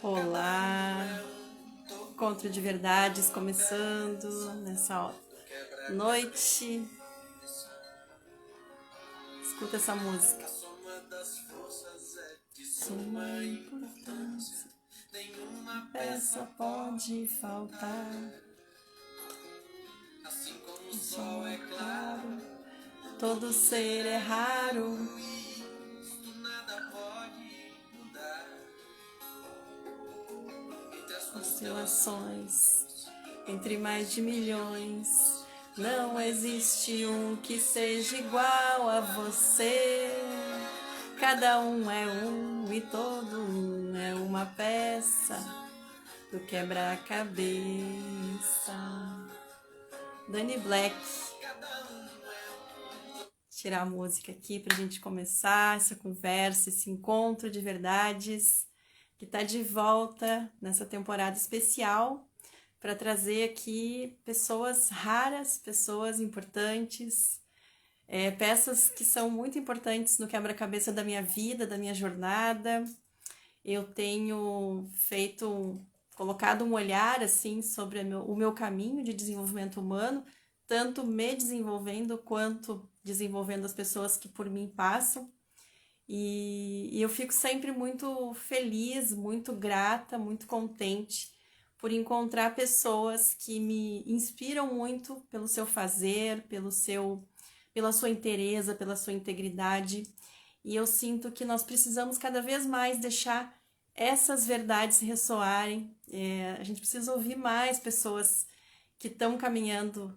Olá, encontro de verdades começando nessa noite. Escuta essa música. Suma importância, nenhuma peça pode faltar. Assim como o sol é claro, todo ser é raro. Nada pode mudar. Constelações entre mais de milhões, não existe um que seja igual a você. Cada um é um e todo um é uma peça do quebra-cabeça. Dani Black. Tirar a música aqui pra gente começar essa conversa, esse encontro de verdades que tá de volta nessa temporada especial para trazer aqui pessoas raras, pessoas importantes, peças que são muito importantes no quebra-cabeça da minha vida, da minha jornada. Eu tenho colocado um olhar assim sobre o meu caminho de desenvolvimento humano, tanto me desenvolvendo quanto desenvolvendo as pessoas que por mim passam. E eu fico sempre muito feliz, muito grata, muito contente por encontrar pessoas que me inspiram muito pelo seu fazer, pela sua inteireza, pela sua integridade. E eu sinto que nós precisamos cada vez mais deixar essas verdades ressoarem. A gente precisa ouvir mais pessoas que estão caminhando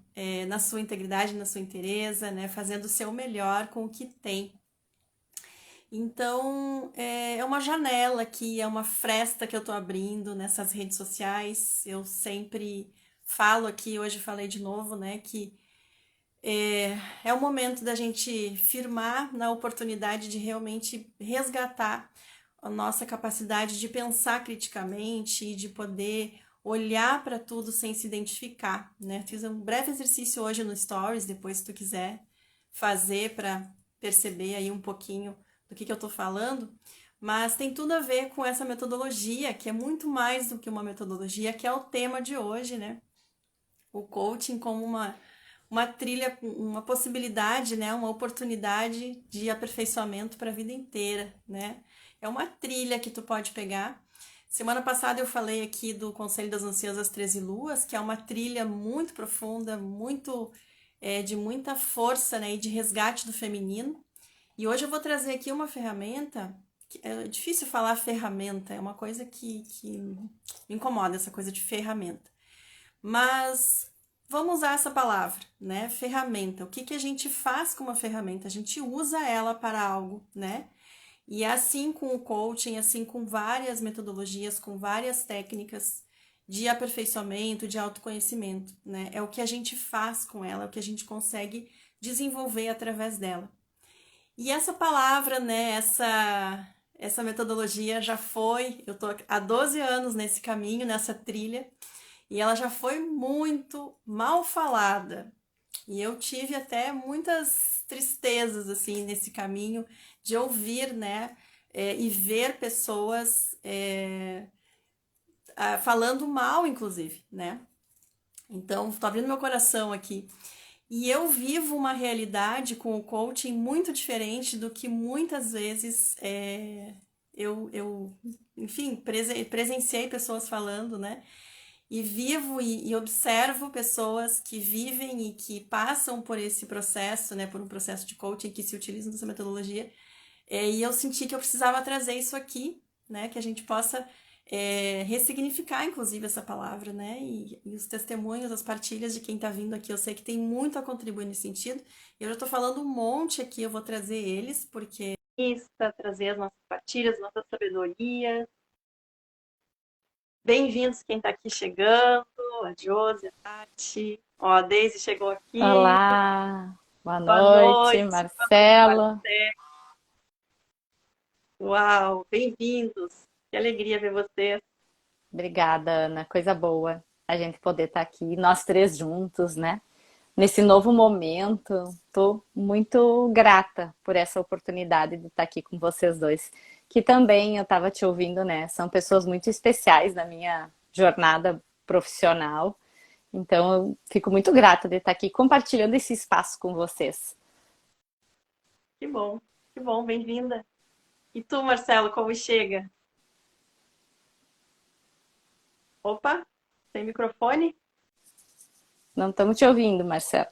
na sua integridade, na sua inteireza, né, fazendo o seu melhor com o que tem. Então, é uma janela aqui, é uma fresta que eu estou abrindo nessas redes sociais. Eu sempre falo aqui, hoje falei de novo, né, que é o momento da gente firmar na oportunidade de realmente resgatar a nossa capacidade de pensar criticamente e de poder olhar para tudo sem se identificar, né? Fiz um breve exercício hoje no Stories, depois se tu quiser fazer para perceber aí um pouquinho do que eu estou falando, mas tem tudo a ver com essa metodologia, que é muito mais do que uma metodologia, que é o tema de hoje, né? O coaching como uma trilha, uma possibilidade, né? Uma oportunidade de aperfeiçoamento para a vida inteira, né? É uma trilha que tu pode pegar. Semana passada eu falei aqui do Conselho das Anciãs 13 Luas, que é uma trilha muito profunda, de muita força, né? E de resgate do feminino. E hoje eu vou trazer aqui uma ferramenta, que é difícil falar ferramenta, é uma coisa que me incomoda, essa coisa de ferramenta. Mas vamos usar essa palavra, né? Ferramenta. O que a gente faz com uma ferramenta? A gente usa ela para algo, né? E é assim com o coaching, assim com várias metodologias, com várias técnicas de aperfeiçoamento, de autoconhecimento, né? É o que a gente faz com ela, é o que a gente consegue desenvolver através dela. E essa palavra, né, essa metodologia já foi, eu tô há 12 anos nesse caminho, nessa trilha, e ela já foi muito mal falada. E eu tive até muitas tristezas, assim, nesse caminho de ouvir, né, e ver pessoas falando mal, inclusive, né? Então, tô abrindo meu coração aqui. E eu vivo uma realidade com o coaching muito diferente do que muitas vezes enfim, presenciei pessoas falando, né? E vivo e observo pessoas que vivem e que passam por esse processo, né? Por um processo de coaching que se utilizam dessa metodologia. E eu senti que eu precisava trazer isso aqui, né? Que a gente possa ressignificar, inclusive, essa palavra, né? E os testemunhos, as partilhas de quem está vindo aqui, eu sei que tem muito a contribuir nesse sentido. Eu já estou falando um monte aqui, eu vou trazer eles, porque isso, trazer as nossas partilhas, nossas sabedorias. Bem-vindos quem está aqui chegando, a Josi, a Tati. Ó, a Deise chegou aqui. Olá, boa Boa noite, noite, Marcelo. Marcelo. Uau, bem-vindos. Que alegria ver vocês. Obrigada, Ana. Coisa boa a gente poder estar aqui, nós três juntos, né? Nesse novo momento, estou muito grata por essa oportunidade de estar aqui com vocês dois. que também eu estava te ouvindo, né? São pessoas muito especiais na minha jornada profissional. Então, eu fico muito grata de estar aqui compartilhando esse espaço com vocês. Que bom, bem-vinda. E tu, Marcelo, como chega? Opa, tem microfone? Não estamos te ouvindo, Marcelo.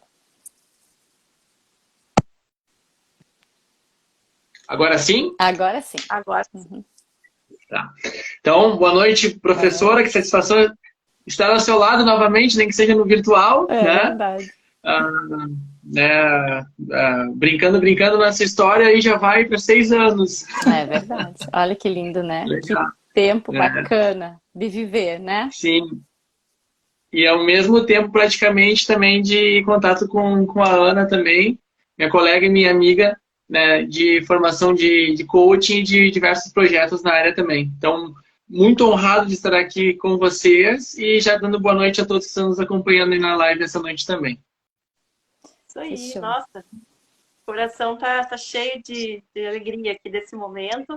Agora sim? Agora sim. Agora. Tá. Então, boa noite, Boa professora. noite. Que satisfação estar ao seu lado novamente, nem que seja no virtual, É né? verdade. Ah, brincando nessa história aí já vai para 6 anos. É verdade. Olha que lindo, né? Que Legal. tempo É, bacana de viver, né? sim. E ao mesmo tempo, praticamente, também de contato com a Ana também, minha colega e minha amiga, né, de formação de coaching e de diversos projetos na área também. Então, muito honrado de estar aqui com vocês e já dando boa noite a todos que estão nos acompanhando aí na live essa noite também. Isso aí, Fechou. nossa, o coração tá cheio de alegria aqui desse momento.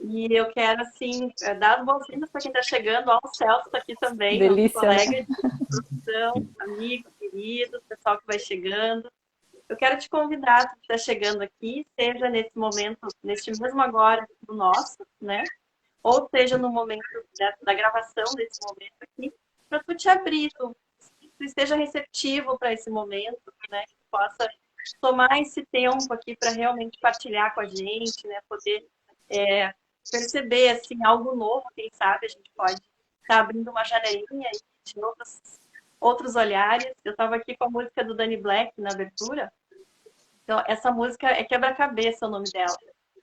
E eu quero, assim, dar as boas-vindas para quem está chegando. Ó, o Celso está aqui também, nosso Delícia, né? colega de profissão, amigo, querido, pessoal que vai chegando. Eu quero te convidar, se está chegando aqui, seja nesse momento, neste mesmo agora do nosso, né? Ou seja no momento da gravação desse momento aqui, para tu te abrir, tu esteja receptivo para esse momento, né? Que tu possa tomar esse tempo aqui para realmente partilhar com a gente, né? Poder perceber assim algo novo, quem sabe a gente pode estar abrindo uma janelinha aí de outros olhares. Eu estava aqui com a música do Danny Black na abertura. Então, essa música é Quebra-Cabeça, o nome dela.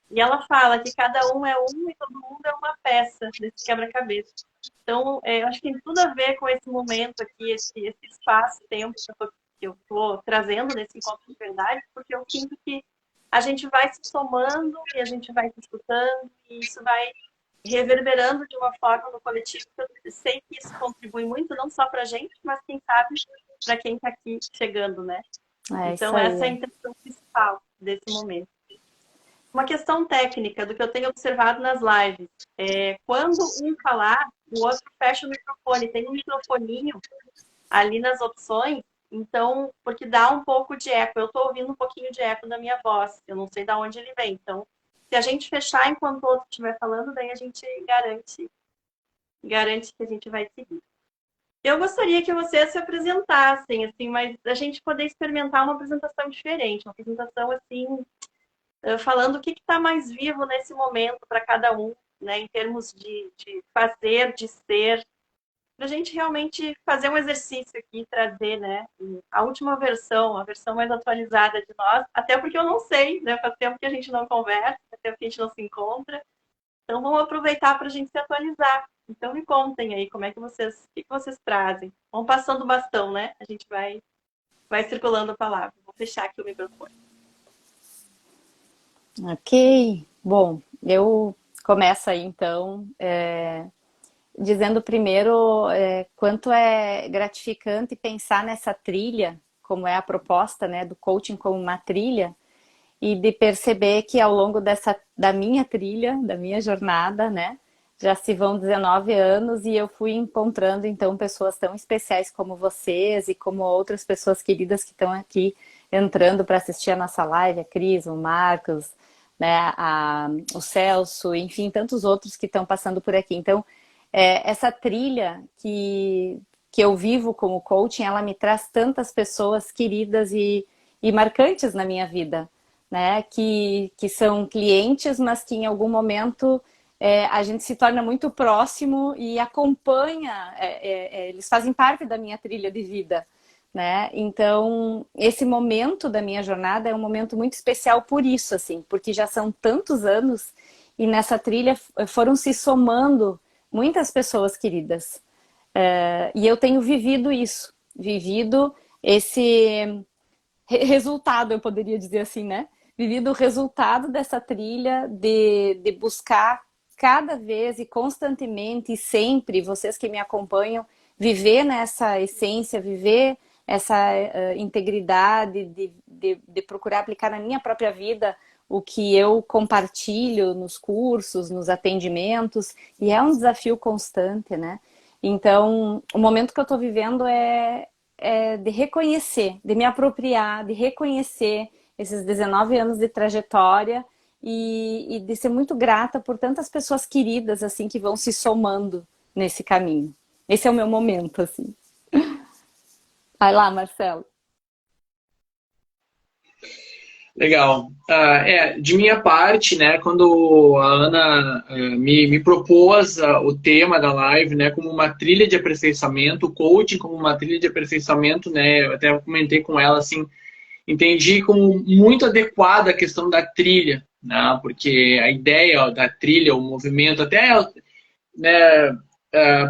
E ela fala que cada um é um e todo mundo é uma peça desse quebra-cabeça. Então, eu acho que tem tudo a ver com esse momento aqui, esse espaço-tempo que eu estou trazendo nesse encontro de verdade, porque eu sinto que a gente vai se somando e a gente vai se escutando e isso vai reverberando de uma forma no coletivo. Eu sei que isso contribui muito, não só para a gente, mas quem sabe para quem está aqui chegando, né? É isso Então, aí. essa é a intenção principal desse momento. Uma questão técnica do que eu tenho observado nas lives. Quando um falar, o outro fecha o microfone. Tem um microfoninho ali nas opções, então, porque dá um pouco de eco. Eu estou ouvindo um pouquinho de eco da minha voz. Eu não sei de onde ele vem. Então, se a gente fechar enquanto o outro estiver falando, daí a gente garante que a gente vai seguir. Eu gostaria que vocês se apresentassem, assim, mas a gente poder experimentar uma apresentação diferente, uma apresentação assim, falando o que está mais vivo nesse momento para cada um, né, em termos de fazer, de ser, para a gente realmente fazer um exercício aqui, trazer, né, a última versão, a versão mais atualizada de nós, até porque eu não sei, né, faz tempo que a gente não conversa, faz tempo que a gente não se encontra, então vamos aproveitar para a gente se atualizar. Então me contem aí como é que vocês, o que vocês trazem. Vão passando o bastão, né? A gente vai circulando a palavra. Vou fechar aqui o microfone. Ok. Bom, eu começo aí então dizendo primeiro quanto é gratificante pensar nessa trilha, como é a proposta, né, do coaching como uma trilha, e de perceber que ao longo da minha trilha, da minha jornada, né, já se vão 19 anos e eu fui encontrando então pessoas tão especiais como vocês e como outras pessoas queridas que estão aqui entrando para assistir a nossa live, a Cris, o Marcos, né, o Celso, enfim, tantos outros que estão passando por aqui. Então, essa trilha que eu vivo como coaching, ela me traz tantas pessoas queridas e marcantes na minha vida, né? Que são clientes, mas que em algum momento a gente se torna muito próximo e acompanha, eles fazem parte da minha trilha de vida, né? Então, esse momento da minha jornada é um momento muito especial por isso, assim, porque já são tantos anos e nessa trilha foram se somando muitas pessoas queridas. E eu tenho vivido isso, vivido esse resultado, eu poderia dizer assim, né? Vivido o resultado dessa trilha de buscar cada vez e constantemente e sempre, vocês que me acompanham, viver nessa essência, viver essa integridade de procurar aplicar na minha própria vida o que eu compartilho nos cursos, nos atendimentos, e é um desafio constante, né? Então, o momento que eu estou vivendo é de reconhecer, de me apropriar, de reconhecer esses 19 anos de trajetória e de ser muito grata por tantas pessoas queridas, assim, que vão se somando nesse caminho. Esse é o meu momento, assim. Vai lá, Marcelo. Legal. De minha parte, né, quando a Ana me propôs o tema da live, né, como uma trilha de aperfeiçoamento, o coaching como uma trilha de aperfeiçoamento, né, eu até comentei com ela, assim, entendi como muito adequada a questão da trilha, né, porque a ideia ó, da trilha, o movimento, até, né,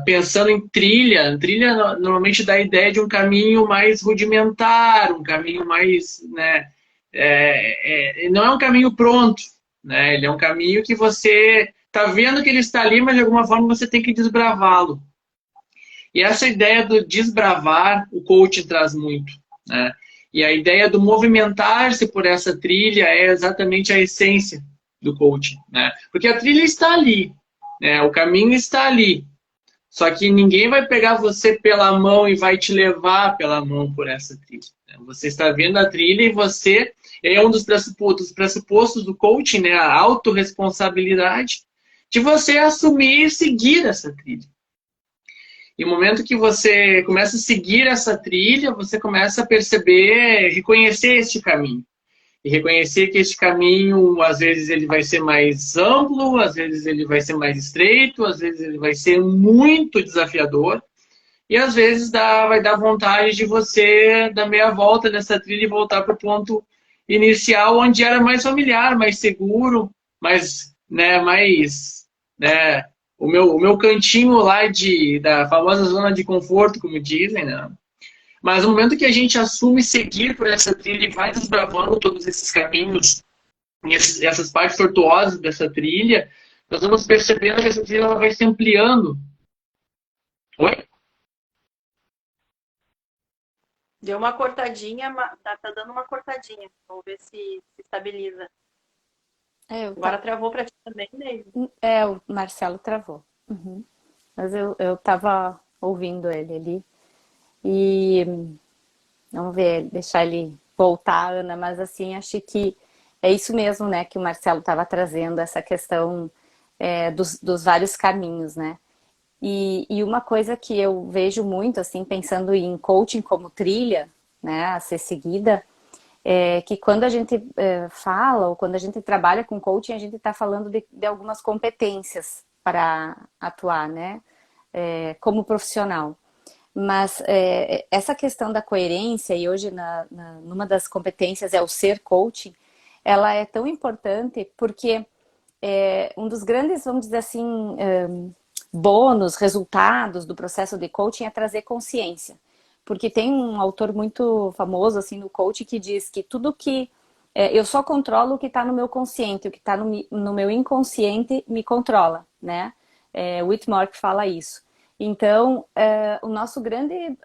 pensando em trilha, trilha normalmente dá a ideia de um caminho mais rudimentar, um caminho mais, né, não é um caminho pronto, né? Ele é um caminho que você está vendo que ele está ali, mas de alguma forma você tem que desbravá-lo. E essa ideia do desbravar, o coaching traz muito, né? E a ideia do movimentar-se por essa trilha é exatamente a essência do coaching, né? Porque a trilha está ali, né? O caminho está ali. Só que ninguém vai pegar você pela mão e vai te levar pela mão por essa trilha. Você está vendo a trilha e você é um dos pressupostos do coaching, né? A autorresponsabilidade de você assumir e seguir essa trilha. E no momento que você começa a seguir essa trilha, você começa a perceber, reconhecer este caminho. E reconhecer que este caminho, às vezes, ele vai ser mais amplo, às vezes ele vai ser mais estreito, às vezes ele vai ser muito desafiador. E às vezes vai dar vontade de você dar meia volta nessa trilha e voltar para o ponto inicial, onde era mais familiar, mais seguro, né, o meu cantinho lá da famosa zona de conforto, como dizem, né? Mas no momento que a gente assume seguir por essa trilha e vai desbravando todos esses caminhos, essas partes tortuosas dessa trilha, nós vamos percebendo que essa trilha ela vai se ampliando. Oi? Deu uma cortadinha, tá dando uma cortadinha. Vamos ver se estabiliza. Agora travou para ti também, David? O Marcelo travou. Uhum. Mas eu tava ouvindo ele ali. E vamos ver, deixar ele voltar, Ana, mas assim, acho que é isso mesmo, né, que o Marcelo estava trazendo, essa questão dos vários caminhos, né? E uma coisa que eu vejo muito, assim, pensando em coaching como trilha, né, a ser seguida, é que quando a gente fala ou quando a gente trabalha com coaching, a gente está falando de algumas competências para atuar, né, como profissional. Mas essa questão da coerência, e hoje numa das competências é o ser coaching, ela é tão importante porque um dos grandes, vamos dizer assim, bônus, resultados do processo de coaching é trazer consciência. Porque tem um autor muito famoso assim no coaching que diz que tudo que eu só controlo o que está no meu consciente, o que está no meu inconsciente me controla, né? Whitmore que fala isso. Então, o nosso grande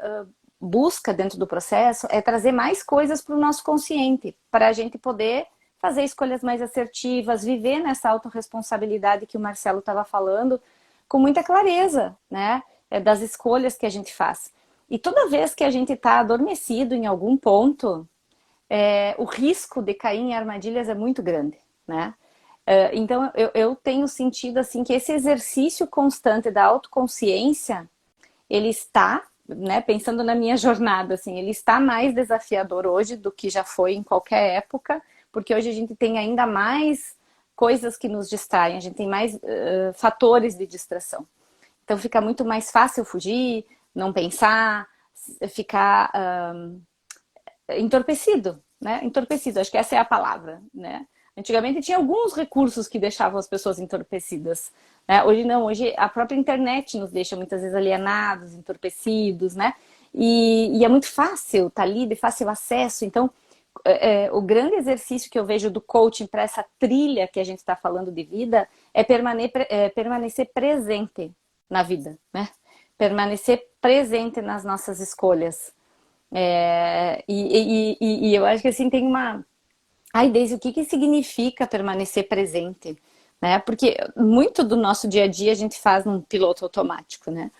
busca dentro do processo é trazer mais coisas para o nosso consciente, para a gente poder fazer escolhas mais assertivas, viver nessa autorresponsabilidade que o Marcelo estava falando, com muita clareza, né? Das escolhas que a gente faz. E toda vez que a gente está adormecido em algum ponto, o risco de cair em armadilhas é muito grande, né? Então, eu tenho sentido assim que esse exercício constante da autoconsciência, ele está, né, pensando na minha jornada, assim, ele está mais desafiador hoje do que já foi em qualquer época, porque hoje a gente tem ainda mais coisas que nos distraem, a gente tem mais fatores de distração. Então, fica muito mais fácil fugir, não pensar, ficar entorpecido, né? Entorpecido, acho que essa é a palavra, né? Antigamente tinha alguns recursos que deixavam as pessoas entorpecidas, né? Hoje não, hoje a própria internet nos deixa muitas vezes alienados, entorpecidos, né? E é muito fácil, tá ali, de fácil acesso. Então, o grande exercício que eu vejo do coaching para essa trilha que a gente está falando de vida é permanecer presente na vida, né? Permanecer presente nas nossas escolhas. E eu acho que assim tem Ai, Deise, o que que significa permanecer presente? Né? Porque muito do nosso dia a dia a gente faz num piloto automático, né?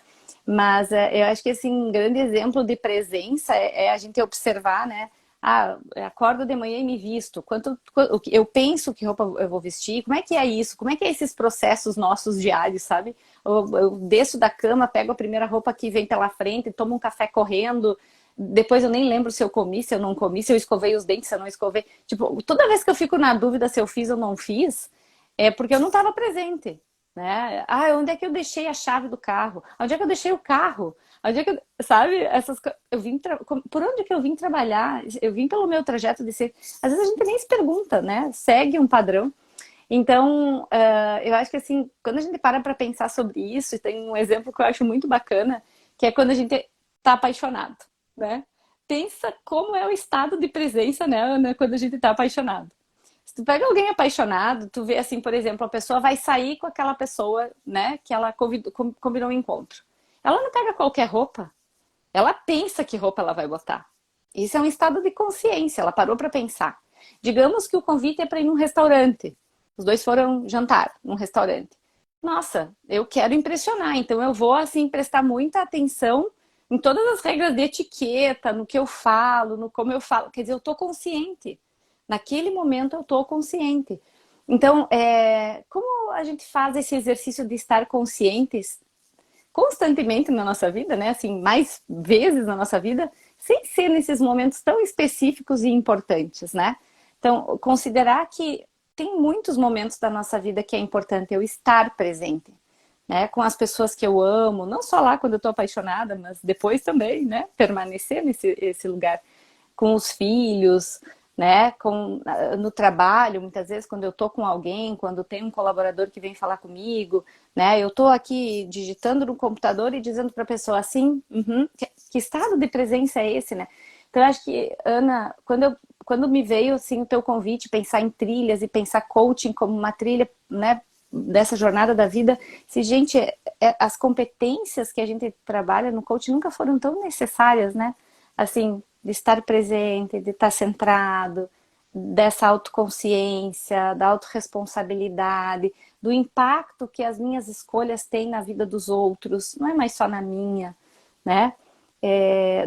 Mas eu acho que assim, um grande exemplo de presença é a gente observar, né? Ah, eu acordo de manhã e me visto. Eu penso que roupa eu vou vestir? Como é que é isso? Como é que é esses processos nossos diários, sabe? Eu desço da cama, pego a primeira roupa que vem pela frente, tomo um café correndo. Depois eu nem lembro se eu comi, se eu não comi, se eu escovei os dentes, se eu não escovei. Tipo, toda vez que eu fico na dúvida se eu fiz ou não fiz, é porque eu não estava presente, né? Ah, onde é que eu deixei a chave do carro? Onde é que eu deixei o carro? Onde é que eu, sabe? Eu vim por onde que eu vim trabalhar? Eu vim pelo meu trajeto de ser. Às vezes a gente nem se pergunta, né? Segue um padrão. Então, eu acho que assim, quando a gente para pensar sobre isso, e tem um exemplo que eu acho muito bacana, que é quando a gente tá apaixonado, né? Pensa como é o estado de presença, né, Ana, quando a gente tá apaixonado. Se tu pega alguém apaixonado, tu vê assim, por exemplo, a pessoa vai sair com aquela pessoa, né, que ela combinou um encontro. Ela não pega qualquer roupa, ela pensa que roupa ela vai botar. Isso é um estado de consciência, ela parou para pensar. Digamos que o convite é para ir num restaurante. Os dois foram jantar num restaurante. Nossa, eu quero impressionar, então eu vou assim prestar muita atenção em todas as regras de etiqueta, no que eu falo, no como eu falo. Quer dizer, eu estou consciente. Naquele momento eu estou consciente. Então, como a gente faz esse exercício de estar conscientes constantemente na nossa vida, né? Assim, mais vezes na nossa vida, sem ser nesses momentos tão específicos e importantes, né? Então, considerar que tem muitos momentos da nossa vida que é importante eu estar presente, né? Com as pessoas que eu amo, não só lá quando eu tô apaixonada, mas depois também, né? Permanecer esse lugar com os filhos, né? No trabalho, muitas vezes, quando eu tô com alguém, quando tem um colaborador que vem falar comigo, né? Eu tô aqui digitando no computador e dizendo para a pessoa assim, que estado de presença é esse, né? Então, eu acho que, Ana, quando me veio assim, o teu convite, pensar em trilhas e pensar coaching como uma trilha, né? Dessa jornada da vida, se gente, as competências que a gente trabalha no coaching nunca foram tão necessárias, né? Assim, de estar presente, de estar centrado, dessa autoconsciência, da autorresponsabilidade, do impacto que as minhas escolhas têm na vida dos outros, não é mais só na minha, né?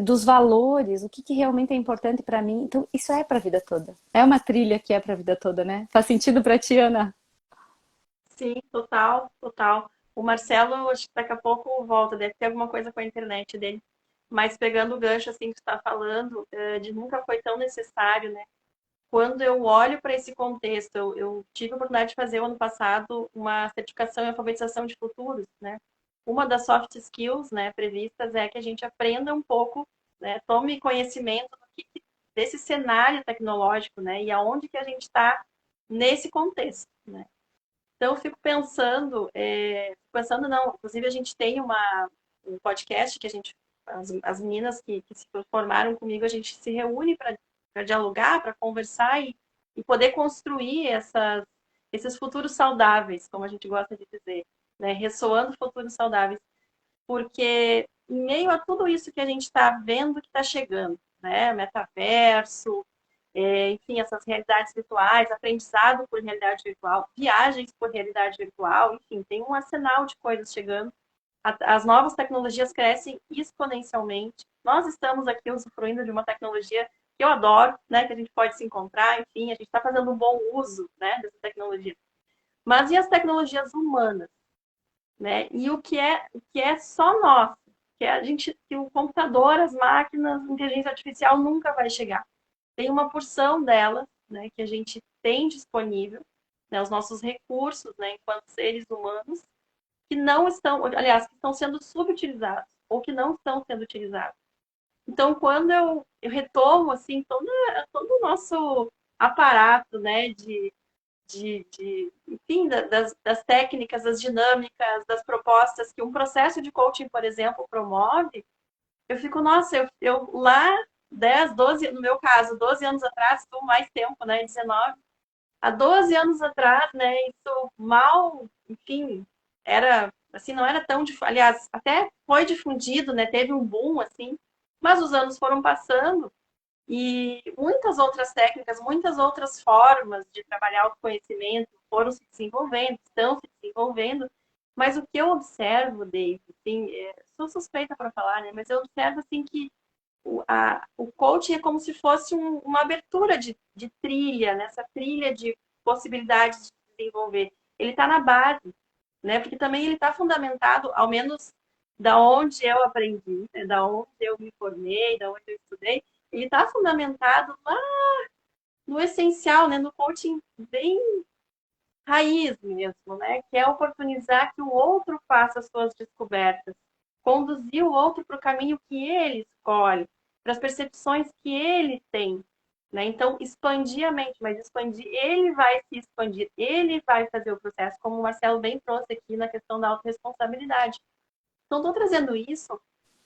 Dos valores, o que, que realmente é importante para mim. Então, isso é para a vida toda. É uma trilha que é para a vida toda, né? Faz sentido para ti, Ana? Sim, total, total. O Marcelo, acho que daqui a pouco volta, deve ter alguma coisa com a internet dele. Mas pegando o gancho assim que tu está falando, de nunca foi tão necessário, né? Quando eu olho para esse contexto, eu tive a oportunidade de fazer o ano passado uma certificação em alfabetização de futuros, né? Uma das soft skills, né, previstas é que a gente aprenda um pouco, né, tome conhecimento desse cenário tecnológico, né, e aonde que a gente está nesse contexto, né? Então, eu fico pensando não, inclusive a gente tem um podcast que as meninas que se formaram comigo, a gente se reúne para dialogar, para conversar e poder construir esses futuros saudáveis, como a gente gosta de dizer, né? Ressoando futuros saudáveis, porque em meio a tudo isso que a gente está vendo que está chegando, né? Metaverso, enfim, essas realidades virtuais, aprendizado por realidade virtual, viagens por realidade virtual, enfim, tem um arsenal de coisas chegando. As novas tecnologias crescem exponencialmente. Nós estamos aqui usufruindo de uma tecnologia que eu adoro, né, que a gente pode se encontrar, enfim, a gente está fazendo um bom uso, né, dessa tecnologia. Mas e as tecnologias humanas, né? E o que é só nosso, que o computador, as máquinas, a inteligência artificial nunca vai chegar. Tem uma porção dela, né, que a gente tem disponível, né, os nossos recursos, né, enquanto seres humanos, que não estão, aliás, que estão sendo subutilizados ou que não estão sendo utilizados. Então, quando eu retomo assim todo o nosso aparato, né, enfim, das técnicas, das dinâmicas, das propostas que um processo de coaching, por exemplo, promove, eu fico, nossa, eu lá 10, 12, no meu caso, 12 anos atrás, estou mais tempo, né, 19, há 12 anos atrás, né, isso mal, enfim, era, assim, não era tão, aliás, até foi difundido, né, teve um boom, assim, mas os anos foram passando E muitas outras técnicas, muitas outras formas de trabalhar o conhecimento foram se desenvolvendo, estão se desenvolvendo, mas o que eu observo, David, assim, sou suspeita para falar, né? Mas eu observo assim que o coaching é como se fosse uma abertura de trilha, nessa trilha de possibilidades de desenvolver. Ele está na base, né? Porque também ele está fundamentado, ao menos da onde eu aprendi, né? Da onde eu me formei, da onde eu estudei, ele está fundamentado lá no essencial, né? No coaching bem raiz mesmo, né? Que é oportunizar que o outro faça as suas descobertas, conduzir o outro para o caminho que ele escolhe, para as percepções que ele tem, né? Então, expandir a mente, mas expandir, ele vai se expandir, ele vai fazer o processo, como o Marcelo bem trouxe aqui na questão da autorresponsabilidade. Então, estou trazendo isso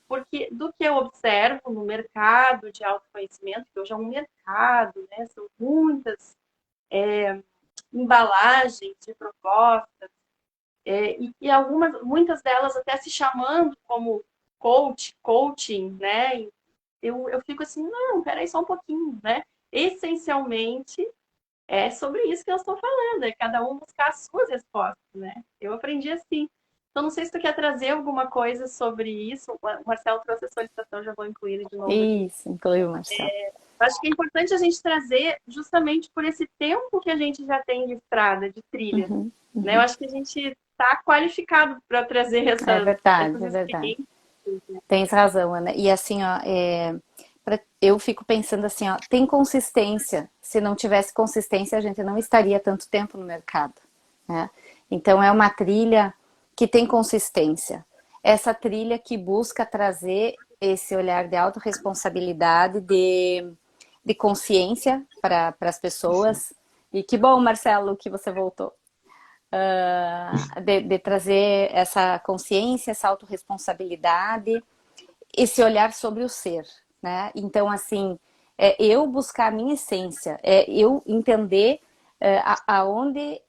porque do que eu observo no mercado de autoconhecimento, que hoje é um mercado, né? São muitas embalagens de propostas, e muitas delas até se chamando como coaching, né? Eu fico assim, não, peraí só um pouquinho, né? Essencialmente, é sobre isso que eu estou falando, é cada um buscar as suas respostas, né? Eu aprendi assim. Então, não sei se tu quer trazer alguma coisa sobre isso. O Marcelo trouxe a solicitação, já vou incluir ele de novo aqui. Isso, incluiu, Marcelo. Acho que é importante a gente trazer justamente por esse tempo que a gente já tem de estrada, de trilha. Né? Eu acho que a gente está qualificado para trazer É verdade, essas é verdade. experiências. Tens razão, Ana. E assim, ó, eu fico pensando assim, ó, tem consistência. Se não tivesse consistência, a gente não estaria tanto tempo no mercado, né? Então é uma trilha que tem consistência. Essa trilha que busca trazer esse olhar de autorresponsabilidade, de consciência para as pessoas. E que bom, Marcelo, que você voltou. De trazer essa consciência, essa autorresponsabilidade, esse olhar sobre o ser, né? Então, assim, eu buscar a minha essência, eu entender aonde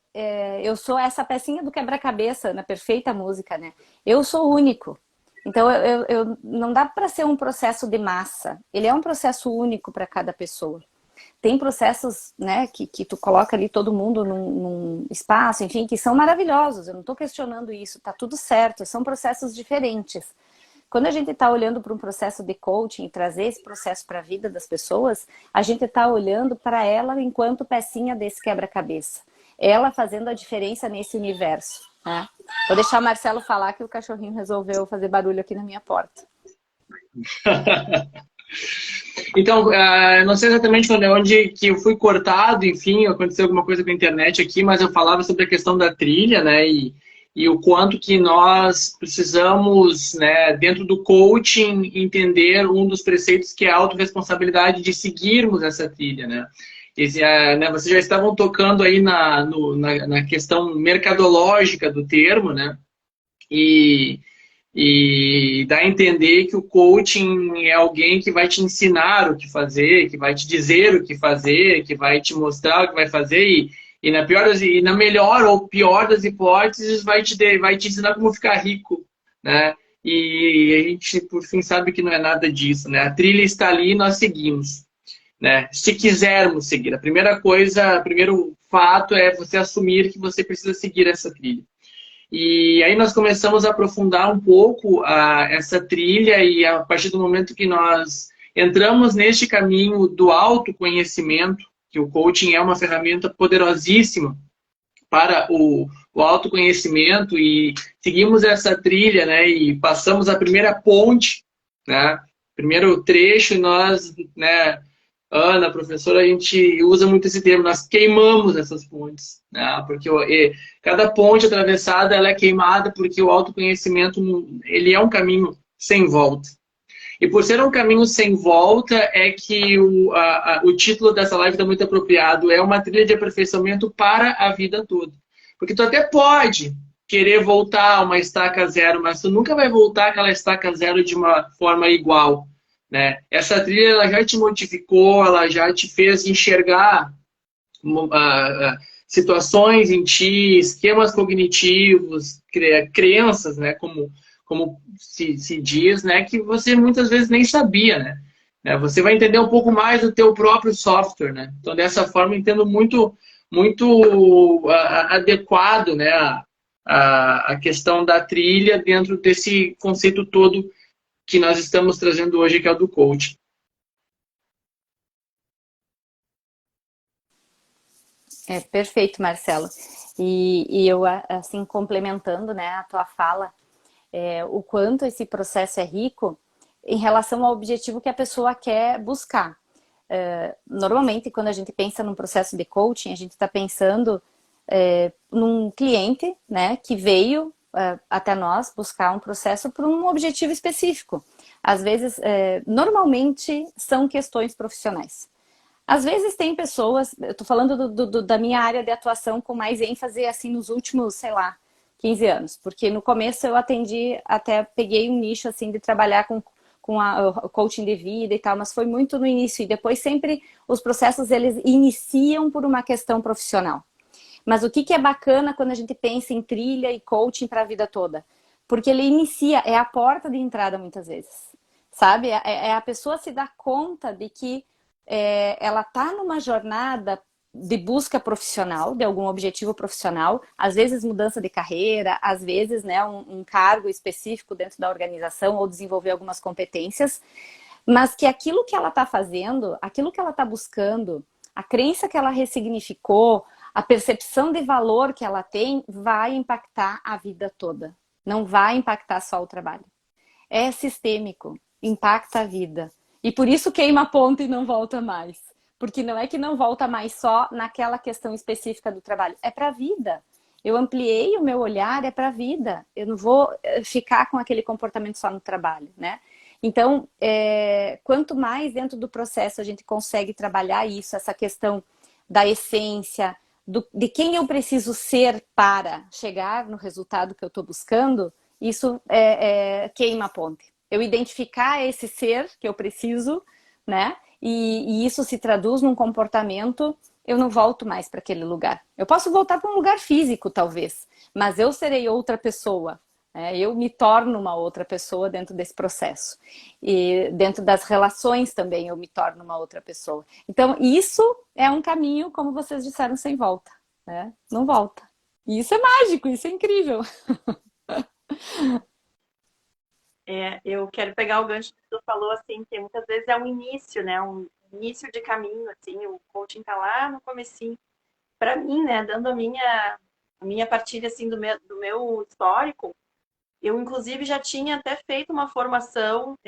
eu sou essa pecinha do quebra-cabeça na perfeita música, né? Eu sou único. Então, não dá para ser um processo de massa. Ele é um processo único para cada pessoa. Tem processos, né, que tu coloca ali todo mundo num espaço, enfim, que são maravilhosos. Eu não estou questionando isso, tá tudo certo. São processos diferentes. Quando a gente está olhando para um processo de coaching e trazer esse processo para a vida das pessoas, a gente está olhando para ela enquanto pecinha desse quebra-cabeça. Ela fazendo a diferença nesse universo, né? Vou deixar o Marcelo falar que o cachorrinho resolveu fazer barulho aqui na minha porta. Então, não sei exatamente onde que eu fui cortado, enfim, aconteceu alguma coisa com a internet aqui, mas eu falava sobre a questão da trilha, né, e o quanto que nós precisamos, né, dentro do coaching, entender um dos preceitos que é a autorresponsabilidade de seguirmos essa trilha, né. Né, vocês já estavam tocando aí na questão mercadológica do termo, né, e dá a entender que o coaching é alguém que vai te ensinar o que fazer, que vai te dizer o que fazer, que vai te mostrar o que vai fazer e na melhor ou pior das hipóteses vai te ensinar como ficar rico, né? E a gente, por fim, sabe que não é nada disso, né? A trilha está ali e nós seguimos, né? Se quisermos seguir. O primeiro fato é você assumir que você precisa seguir essa trilha. E aí nós começamos a aprofundar um pouco essa trilha e a partir do momento que nós entramos neste caminho do autoconhecimento, que o coaching é uma ferramenta poderosíssima para o autoconhecimento e seguimos essa trilha, né, e passamos a primeira ponte, né, primeiro trecho, nós, né, Ana, professora, a gente usa muito esse termo, nós queimamos essas pontes, né? Porque cada ponte atravessada ela é queimada porque o autoconhecimento ele é um caminho sem volta. E por ser um caminho sem volta é que o título dessa live está muito apropriado, é uma trilha de aperfeiçoamento para a vida toda. Porque tu até pode querer voltar a uma estaca zero, mas tu nunca vai voltar àquela estaca zero de uma forma igual. Né? Essa trilha ela já te modificou, ela já te fez enxergar situações em ti, esquemas cognitivos, crenças, né? Como se diz, né? Que você muitas vezes nem sabia, né? né? Você vai entender um pouco mais do teu próprio software, né? Então, dessa forma, eu entendo muito adequado, né, a questão da trilha dentro desse conceito todo que nós estamos trazendo hoje, que é o do coaching. É perfeito, Marcelo. E eu, assim, complementando, né, a tua fala, o quanto esse processo é rico em relação ao objetivo que a pessoa quer buscar. Normalmente, quando a gente pensa num processo de coaching, a gente está pensando num cliente, né, que veio até nós buscar um processo por um objetivo específico. Às vezes, normalmente, são questões profissionais. Às vezes tem pessoas, eu tô falando da minha área de atuação com mais ênfase assim nos últimos, sei lá, 15 anos, porque no começo eu atendi, até peguei um nicho assim de trabalhar com o coaching de vida e tal, mas foi muito no início e depois sempre os processos eles iniciam por uma questão profissional. Mas o que é bacana quando a gente pensa em trilha e coaching para a vida toda? Porque ele inicia, é a porta de entrada muitas vezes, sabe? É a pessoa se dar conta de que ela está numa jornada de busca profissional, de algum objetivo profissional, às vezes mudança de carreira, às vezes né, um cargo específico dentro da organização ou desenvolver algumas competências, mas que aquilo que ela está fazendo, aquilo que ela está buscando, a crença que ela ressignificou, a percepção de valor que ela tem, vai impactar a vida toda. Não vai impactar só o trabalho. É sistêmico, impacta a vida. E por isso queima a ponta e não volta mais. Porque não é que não volta mais só naquela questão específica do trabalho, é para a vida. Eu ampliei o meu olhar, é para a vida. Eu não vou ficar com aquele comportamento só no trabalho, né? Então, quanto mais dentro do processo a gente consegue trabalhar isso, essa questão da essência, de quem eu preciso ser para chegar no resultado que eu estou buscando, isso queima a ponte. Eu identificar esse ser que eu preciso, né? E isso se traduz num comportamento, eu não volto mais para aquele lugar. Eu posso voltar para um lugar físico, talvez, mas eu serei outra pessoa. Eu me torno uma outra pessoa dentro desse processo. E dentro das relações também eu me torno uma outra pessoa. Então, isso é um caminho, como vocês disseram, sem volta. Né? Não volta. E isso é mágico, isso é incrível. Eu quero pegar o gancho que tu falou, assim, que muitas vezes é um início, né? Um início de caminho, assim, o coaching tá lá no comecinho. Para mim, né, dando a minha partilha, assim, do meu histórico, eu, inclusive, já tinha até feito uma formação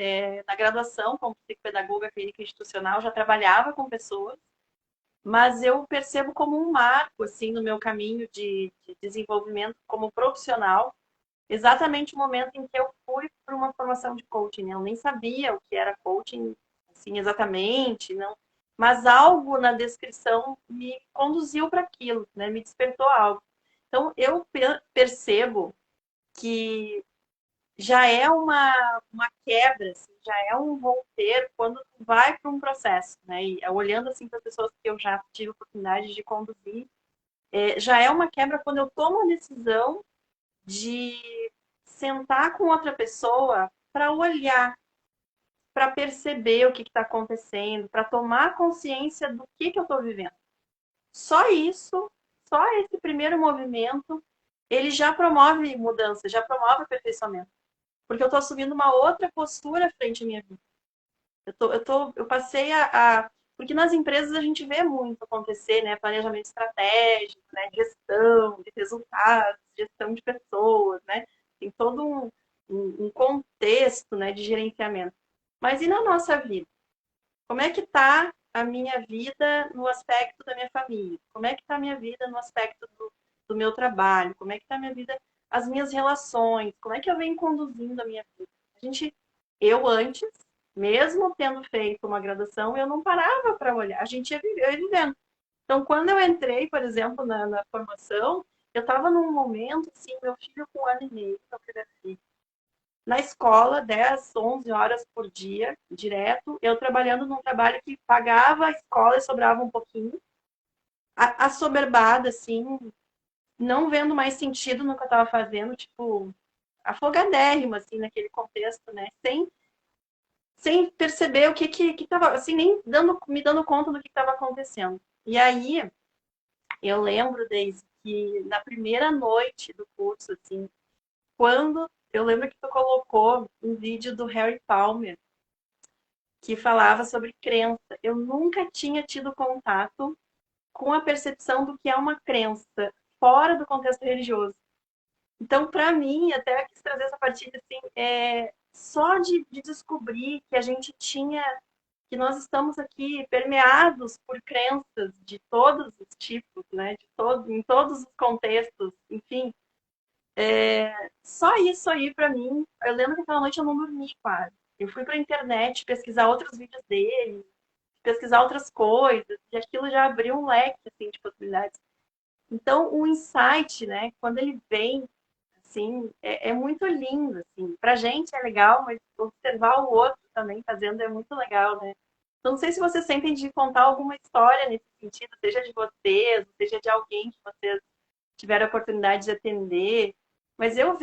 na graduação como psicopedagoga clínica institucional, já trabalhava com pessoas, mas eu percebo como um marco, assim, no meu caminho de desenvolvimento como profissional, exatamente o momento em que eu fui para uma formação de coaching, né? Eu nem sabia o que era coaching, assim, exatamente, não. Mas algo na descrição me conduziu para aquilo, né? Me despertou algo. Então, eu percebo que já é uma quebra, assim, já é um romper quando tu vai para um processo, né? E olhando assim para as pessoas que eu já tive oportunidade de conduzir, já é uma quebra quando eu tomo a decisão de sentar com outra pessoa para olhar, para perceber o que está acontecendo, para tomar consciência do que eu estou vivendo. Só isso, só esse primeiro movimento, ele já promove mudança, já promove aperfeiçoamento. Porque eu estou assumindo uma outra postura frente à minha vida. Eu passei porque nas empresas a gente vê muito acontecer, né? Planejamento estratégico, né? Gestão de resultados, gestão de pessoas, né? Tem todo um contexto, né, de gerenciamento. Mas e na nossa vida? Como é que está a minha vida no aspecto da minha família? Como é que está a minha vida no aspecto do meu trabalho? Como é que está a minha vida, as minhas relações? Como é que eu venho conduzindo a minha vida? Eu antes, mesmo tendo feito uma graduação, eu não parava para olhar. A gente ia vivendo. Então, quando eu entrei, por exemplo, na formação, eu estava num momento, assim, meu filho com 1 ano e meio, meu filho é filho, na escola, 10, 11 horas por dia, direto, eu trabalhando num trabalho que pagava a escola e sobrava um pouquinho, assoberbada, assim, não vendo mais sentido no que eu estava fazendo, tipo, afogadérrima, assim, naquele contexto, né? sem perceber o que tava, assim, nem me dando conta do que estava acontecendo. E aí, eu lembro, Deise, que na primeira noite do curso, assim, quando eu lembro que tu colocou um vídeo do Harry Palmer que falava sobre crença. Eu nunca tinha tido contato com a percepção do que é uma crença fora do contexto religioso. Então, para mim, até quis trazer essa partilha assim, só de descobrir que a gente tinha, que nós estamos aqui permeados por crenças de todos os tipos, né? Em todos os contextos, enfim. Só isso aí para mim. Eu lembro que aquela noite eu não dormi quase. Eu fui para a internet pesquisar outros vídeos dele, pesquisar outras coisas, e aquilo já abriu um leque assim, de possibilidades. Então, o insight, né, quando ele vem, assim, é muito lindo, assim. Pra gente é legal, mas observar o outro também fazendo é muito legal, né? Então, não sei se vocês sentem de contar alguma história nesse sentido, seja de vocês, seja de alguém que vocês tiveram a oportunidade de atender. Mas eu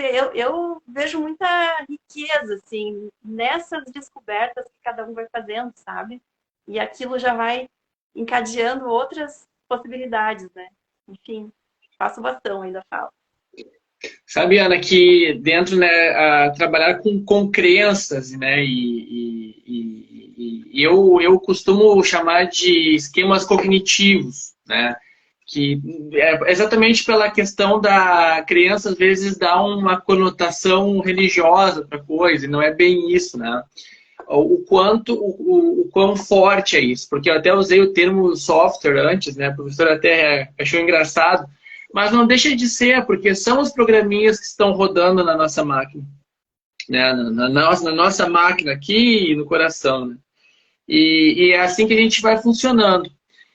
vejo muita riqueza, assim, nessas descobertas que cada um vai fazendo, sabe? E aquilo já vai encadeando outras possibilidades, né? Enfim, faço bastão, ainda falo. Sabe, Ana, que dentro, né, trabalhar com crenças, né, e eu costumo chamar de esquemas cognitivos, né, que é exatamente pela questão da crença, às vezes dá uma conotação religiosa para a coisa, e não é bem isso, né, o quão forte é isso, porque eu até usei o termo software antes, né, a professora até achou engraçado, mas não deixa de ser, porque são os programinhas que estão rodando na nossa máquina, né? Na nossa máquina aqui no coração. Né? E é assim que a gente vai funcionando.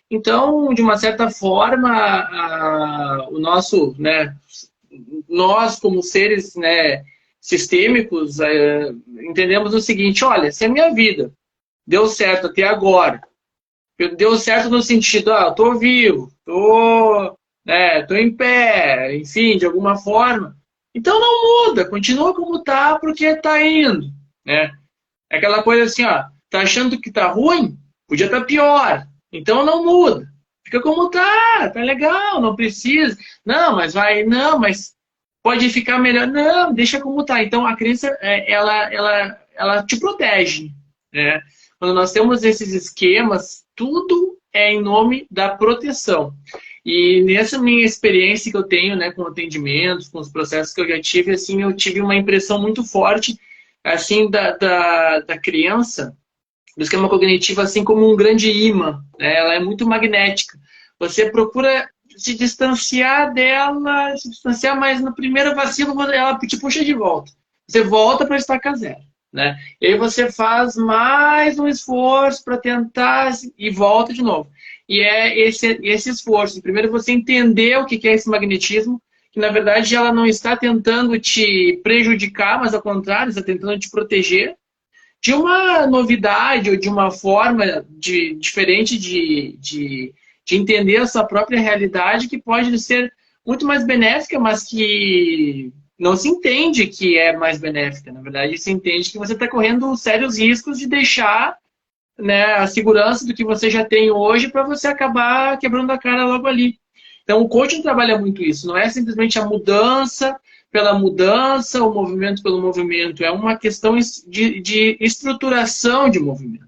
Então, de uma certa forma, o nosso, né, nós como seres, né, sistêmicos, entendemos o seguinte, olha, se a minha vida deu certo até agora, deu certo no sentido, eu tô vivo, tô em pé, enfim, de alguma forma. Então não muda, continua como tá, porque tá indo, né? É aquela coisa assim, ó, tá achando que tá ruim? Podia estar pior. Então não muda. Fica como tá legal, não precisa. Não, mas não, mas pode ficar melhor. Não, deixa como tá. Então a crença, ela te protege, né? Quando nós temos esses esquemas, tudo é em nome da proteção. E nessa minha experiência que eu tenho, né, com atendimentos, com os processos que eu já tive, assim, eu tive uma impressão muito forte, assim, da criança, do esquema cognitivo, assim como um grande imã, né? Ela é muito magnética. Você procura se distanciar dela, se distanciar, mas no primeiro vacilo ela te puxa de volta. Você volta para estaca zero, né? E aí você faz mais um esforço para tentar e volta de novo. E é esse esforço. Primeiro você entender o que é esse magnetismo, que na verdade ela não está tentando te prejudicar, mas ao contrário, está tentando te proteger de uma novidade ou de uma forma diferente de entender a sua própria realidade, que pode ser muito mais benéfica, mas que não se entende que é mais benéfica. Na verdade, se entende que você está correndo sérios riscos de deixar, né, a segurança do que você já tem hoje para você acabar quebrando a cara logo ali. Então, o coaching trabalha muito isso. Não é simplesmente a mudança pela mudança, o movimento pelo movimento. É uma questão de estruturação de movimento.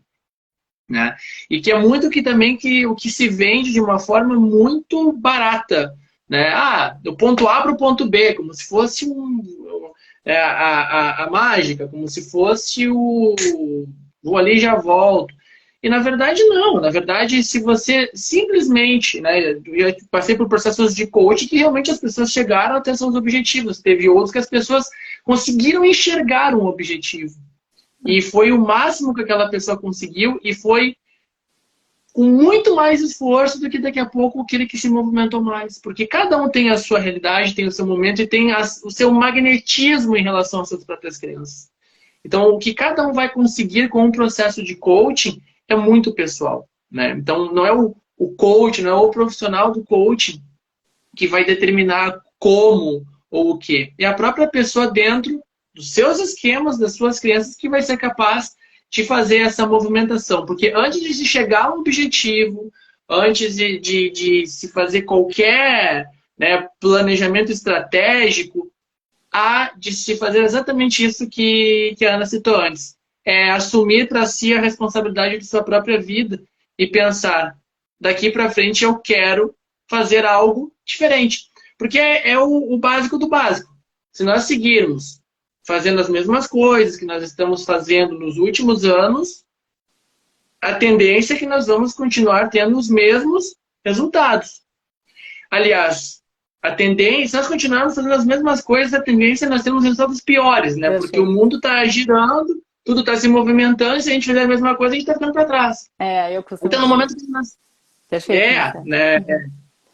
Né? E que é muito que também o que se vende de uma forma muito barata. Né? Do ponto A para o ponto B, como se fosse a mágica, como se fosse vou ali e já volto. E na verdade não, na verdade se você simplesmente, né, eu passei por processos de coaching que realmente as pessoas chegaram até seus objetivos, teve outros que as pessoas conseguiram enxergar um objetivo. E foi o máximo que aquela pessoa conseguiu e foi com muito mais esforço do que daqui a pouco aquele que se movimentou mais. Porque cada um tem a sua realidade, tem o seu momento e tem o seu magnetismo em relação às suas próprias crenças. Então, o que cada um vai conseguir com um processo de coaching é muito pessoal. Né? Então, não é o coach, não é o profissional do coaching que vai determinar como ou o quê. É a própria pessoa dentro dos seus esquemas, das suas crenças, que vai ser capaz te fazer essa movimentação. Porque antes de se chegar ao objetivo, antes de se fazer qualquer, né, planejamento estratégico, há de se fazer exatamente isso que a Ana citou antes. É assumir para si a responsabilidade de sua própria vida e pensar, daqui para frente eu quero fazer algo diferente. Porque é o básico do básico. Se nós seguirmos fazendo as mesmas coisas que nós estamos fazendo nos últimos anos, a tendência é que nós vamos continuar tendo os mesmos resultados. Aliás, a tendência, se nós continuarmos fazendo as mesmas coisas, a tendência é nós termos resultados piores, né? Porque o mundo está girando, tudo está se movimentando, e se a gente fizer a mesma coisa, a gente está ficando para trás. Eu costumo então, no momento que nós... Perfeito. né?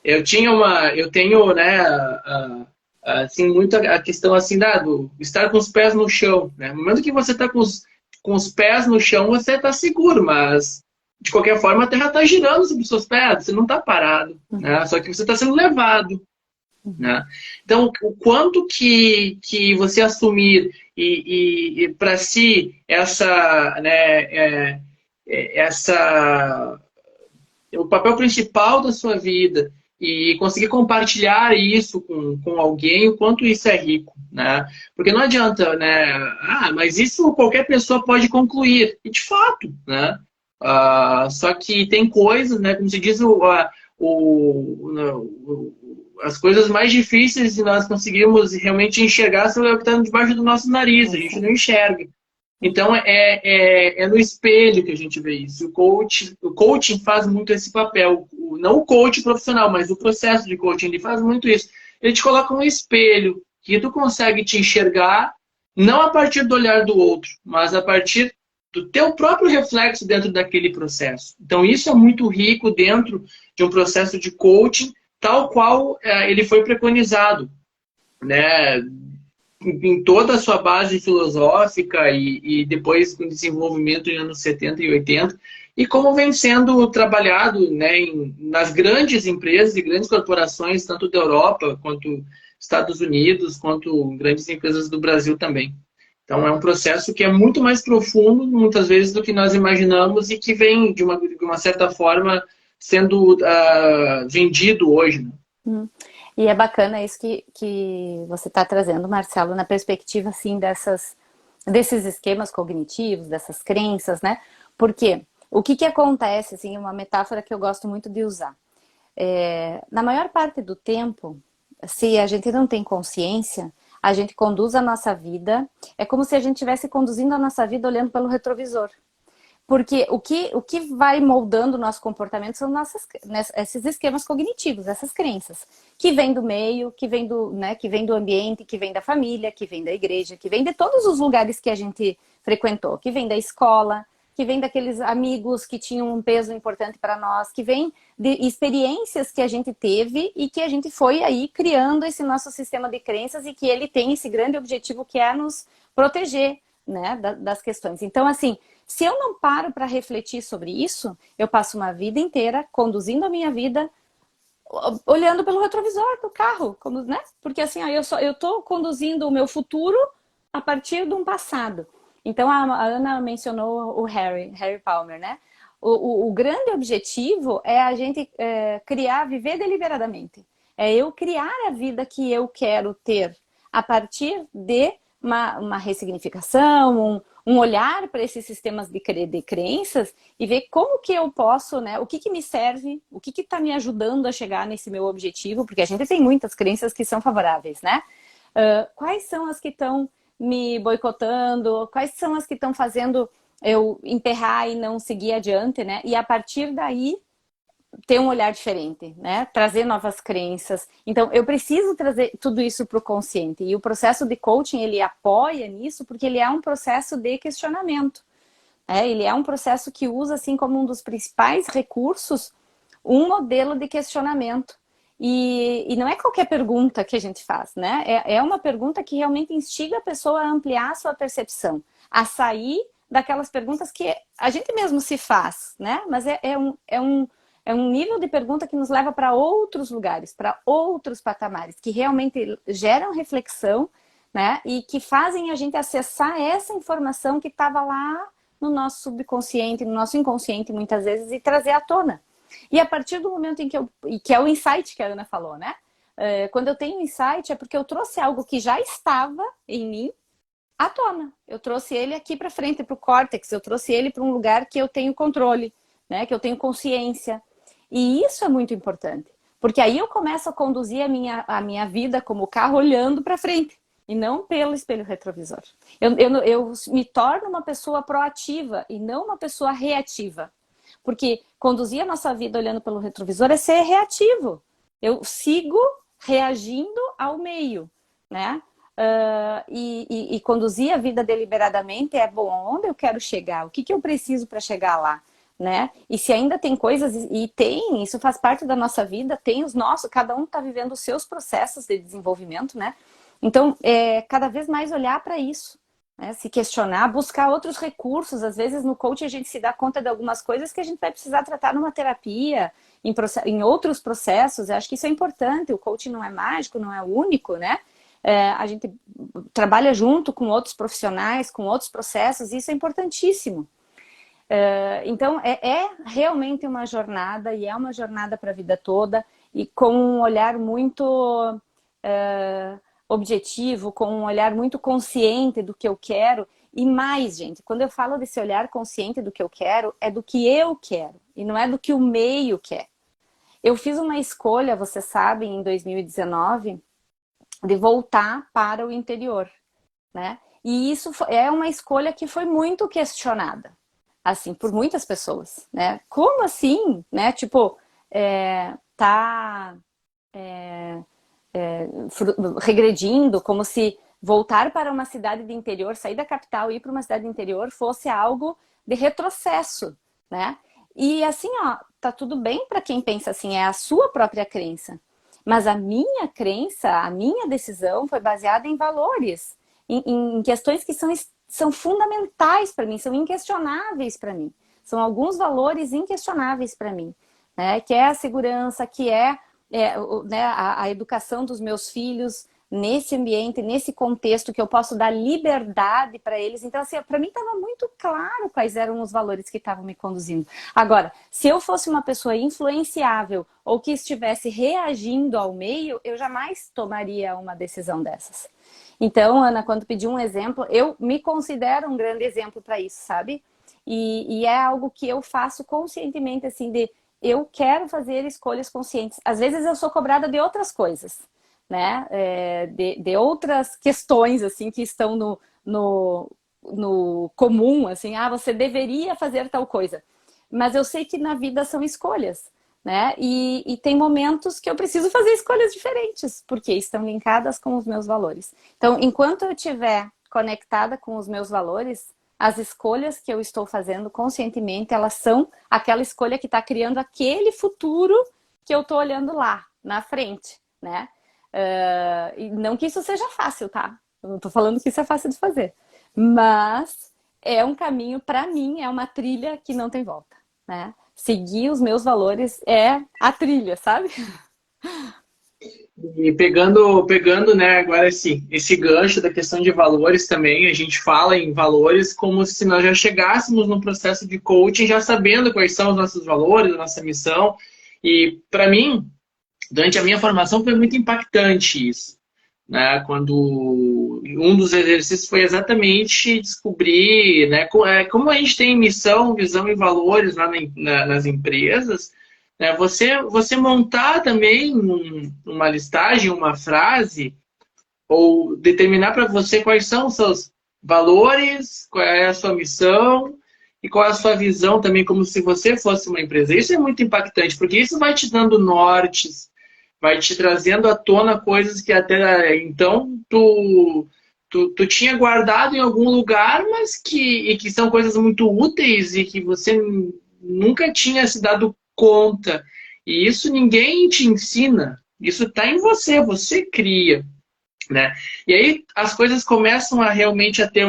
Eu tenho, né, assim, muito a questão assim, do estar com os pés no chão, né? No momento que você está com os pés no chão, você está seguro, mas de qualquer forma a terra está girando sobre os seus pés, você não está parado, né? Só que você está sendo levado, né? Então, o quanto que você assumir e para si essa, né, o papel principal da sua vida e conseguir compartilhar isso com alguém, o quanto isso é rico, né? Porque não adianta, né? Mas isso qualquer pessoa pode concluir. E de fato, né? Só que tem coisas, né? Como se diz, as coisas mais difíceis de nós conseguirmos realmente enxergar são o que está debaixo do nosso nariz, a gente não enxerga. Então, é no espelho que a gente vê isso. O coaching faz muito esse papel. Não o coach profissional, mas o processo de coaching, ele faz muito isso. Ele te coloca um espelho que tu consegue te enxergar, não a partir do olhar do outro, mas a partir do teu próprio reflexo dentro daquele processo. Então, isso é muito rico dentro de um processo de coaching, tal qual ele foi preconizado, né? Em toda a sua base filosófica e depois com desenvolvimento em anos 70 e 80, e como vem sendo trabalhado, né, nas grandes empresas e grandes corporações, tanto da Europa, quanto Estados Unidos, quanto grandes empresas do Brasil também. Então é um processo que é muito mais profundo, muitas vezes, do que nós imaginamos e que vem, de uma certa forma, sendo vendido hoje, né? E é bacana isso que você está trazendo, Marcelo, na perspectiva assim, desses esquemas cognitivos, dessas crenças, né? Porque o que acontece, assim, uma metáfora que eu gosto muito de usar. Na maior parte do tempo, se a gente não tem consciência, a gente conduz a nossa vida, é como se a gente estivesse conduzindo a nossa vida olhando pelo retrovisor. Porque o que vai moldando o nosso comportamento são esses esquemas cognitivos, essas crenças, que vêm do meio, que vêm do ambiente, que vêm da família, que vêm da igreja, que vêm de todos os lugares que a gente frequentou, que vêm da escola, que vêm daqueles amigos que tinham um peso importante para nós, que vêm de experiências que a gente teve e que a gente foi aí criando esse nosso sistema de crenças e que ele tem esse grande objetivo que é nos proteger, né, das questões. Então, assim, se eu não paro para refletir sobre isso, eu passo uma vida inteira conduzindo a minha vida olhando pelo retrovisor do carro, né? Porque assim, eu estou conduzindo o meu futuro a partir de um passado. Então a Ana mencionou o Harry Palmer, né? O grande objetivo é a gente viver deliberadamente. É eu criar a vida que eu quero ter a partir de uma ressignificação, um olhar para esses sistemas de crenças e ver como que eu posso, né? O que me serve, o que está me ajudando a chegar nesse meu objetivo, porque a gente tem muitas crenças que são favoráveis, né? Quais são as que estão me boicotando? Quais são as que estão fazendo eu emperrar e não seguir adiante, né? E a partir daí ter um olhar diferente, né? Trazer novas crenças. Então, eu preciso trazer tudo isso para o consciente. E o processo de coaching, ele apoia nisso porque ele é um processo de questionamento. Ele é um processo que usa, assim, como um dos principais recursos, um modelo de questionamento. E não é qualquer pergunta que a gente faz, né? É uma pergunta que realmente instiga a pessoa a ampliar a sua percepção, a sair daquelas perguntas que a gente mesmo se faz, né? Mas é um nível de pergunta que nos leva para outros lugares, para outros patamares, que realmente geram reflexão, né? E que fazem a gente acessar essa informação que estava lá no nosso subconsciente, no nosso inconsciente muitas vezes e trazer à tona. E a partir do momento em que que é o insight que a Ana falou, né? Quando eu tenho insight é porque eu trouxe algo que já estava em mim à tona. Eu trouxe ele aqui para frente, para o córtex, eu trouxe ele para um lugar que eu tenho controle, né? Que eu tenho consciência. E isso é muito importante, porque aí eu começo a conduzir a minha vida como carro olhando para frente e não pelo espelho retrovisor. Eu me torno uma pessoa proativa e não uma pessoa reativa. Porque conduzir a nossa vida olhando pelo retrovisor é ser reativo. Eu sigo reagindo ao meio, né? E conduzir a vida deliberadamente é, bom, onde eu quero chegar? O que eu preciso para chegar lá? Né? E se ainda tem coisas, e tem, isso faz parte da nossa vida, tem os nossos, cada um está vivendo os seus processos de desenvolvimento, né? Então, cada vez mais olhar para isso, né? Se questionar, buscar outros recursos. Às vezes no coaching a gente se dá conta de algumas coisas que a gente vai precisar tratar numa terapia, em outros processos. Eu acho que isso é importante. O coaching não é mágico, não é único, né? A gente trabalha junto com outros profissionais, com outros processos, e isso é importantíssimo. Então, é realmente uma jornada, e é uma jornada para a vida toda, e com um olhar muito objetivo, com um olhar muito consciente do que eu quero. E mais, gente, quando eu falo desse olhar consciente do que eu quero, é do que eu quero, e não é do que o meio quer. Eu fiz uma escolha, você sabe, em 2019, de voltar para o interior, né? E isso é uma escolha que foi muito questionada, assim, por muitas pessoas, né? Como assim, né? Tipo, regredindo, como se voltar para uma cidade de interior, sair da capital e ir para uma cidade de interior fosse algo de retrocesso, né? E assim, ó, tá tudo bem para quem pensa assim, é a sua própria crença. Mas a minha crença, a minha decisão foi baseada em valores, em questões que são fundamentais para mim, são inquestionáveis para mim. São alguns valores inquestionáveis para mim, né? Que é a segurança, que né, a educação dos meus filhos nesse ambiente, nesse contexto, que eu posso dar liberdade para eles. Então, assim, para mim estava muito claro quais eram os valores que estavam me conduzindo. Agora, se eu fosse uma pessoa influenciável ou que estivesse reagindo ao meio, eu jamais tomaria uma decisão dessas. Então, Ana, quando pediu um exemplo, eu me considero um grande exemplo para isso, sabe? E é algo que eu faço conscientemente, assim, eu quero fazer escolhas conscientes. Às vezes eu sou cobrada de outras coisas, né? De outras questões, assim, que estão no comum, assim, você deveria fazer tal coisa. Mas eu sei que na vida são escolhas, né? E tem momentos que eu preciso fazer escolhas diferentes, porque estão linkadas com os meus valores. Então, enquanto eu estiver conectada com os meus valores, as escolhas que eu estou fazendo conscientemente, elas são aquela escolha que está criando aquele futuro que eu estou olhando lá, na frente, né? E não que isso seja fácil, tá? Eu não estou falando que isso é fácil de fazer. Mas é um caminho, para mim, é uma trilha que não tem volta, né? Seguir os meus valores é a trilha, sabe? E pegando, né, agora esse gancho da questão de valores também, a gente fala em valores como se nós já chegássemos no processo de coaching já sabendo quais são os nossos valores, a nossa missão. E para mim, durante a minha formação foi muito impactante isso, né? Quando um dos exercícios foi exatamente descobrir, né, como a gente tem missão, visão e valores lá nas empresas, né? Você montar também uma listagem, uma frase, ou determinar para você quais são os seus valores, qual é a sua missão e qual é a sua visão também, como se você fosse uma empresa. Isso é muito impactante, porque isso vai te dando nortes, vai te trazendo à tona coisas que até então tu tinha guardado em algum lugar, mas que são coisas muito úteis e que você nunca tinha se dado conta. E isso ninguém te ensina. Isso está em você, você cria, né? E aí as coisas começam a realmente a ter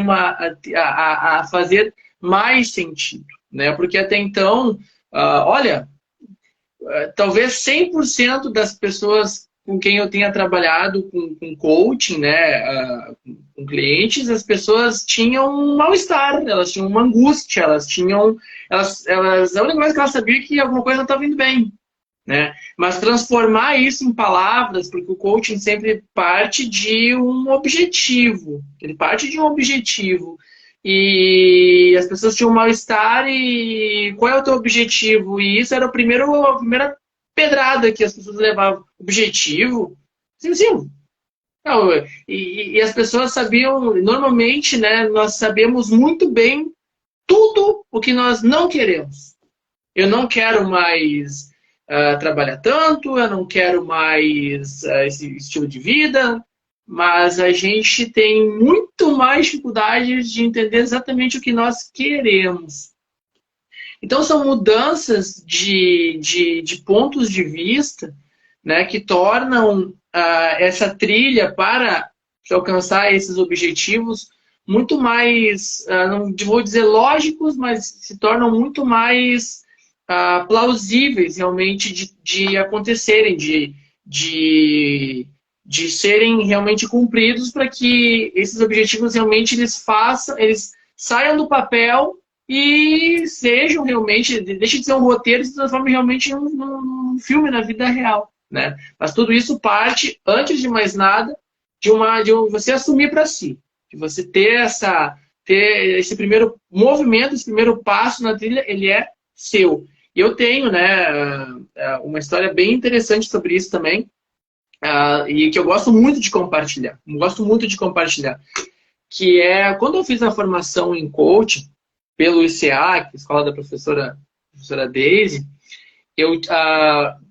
a fazer mais sentido, né? Porque até então, olha, talvez 100% das pessoas com quem eu tenha trabalhado com coaching, né, com clientes, as pessoas tinham um mal-estar, elas tinham uma angústia, a única coisa que elas sabiam é que alguma coisa não estava indo bem, né? Mas transformar isso em palavras, porque o coaching sempre parte de um objetivo, ele parte de um objetivo. E as pessoas tinham um mal-estar e qual é o teu objetivo? E isso era a primeira pedrada que as pessoas levavam. Objetivo? Sim, sim. Não, e as pessoas sabiam, normalmente, né, nós sabemos muito bem tudo o que nós não queremos. Eu não quero mais trabalhar tanto, eu não quero mais esse estilo de vida, mas a gente tem muito mais dificuldades de entender exatamente o que nós queremos. Então, são mudanças de pontos de vista, né, que tornam essa trilha para se alcançar esses objetivos muito mais, não vou dizer lógicos, mas se tornam muito mais plausíveis realmente de acontecerem, de serem realmente cumpridos para que esses objetivos realmente eles saiam do papel e sejam realmente, deixe de ser um roteiro e se transforme realmente em um filme na vida real, né? Mas tudo isso parte, antes de mais nada, de você assumir para si, de você ter esse primeiro movimento, esse primeiro passo na trilha, ele é seu. E eu tenho, né, uma história bem interessante sobre isso também, e que eu gosto muito de compartilhar. Gosto muito de compartilhar. Que é quando eu fiz a formação em coaching pelo ICA, que é a escola da professora Daisy,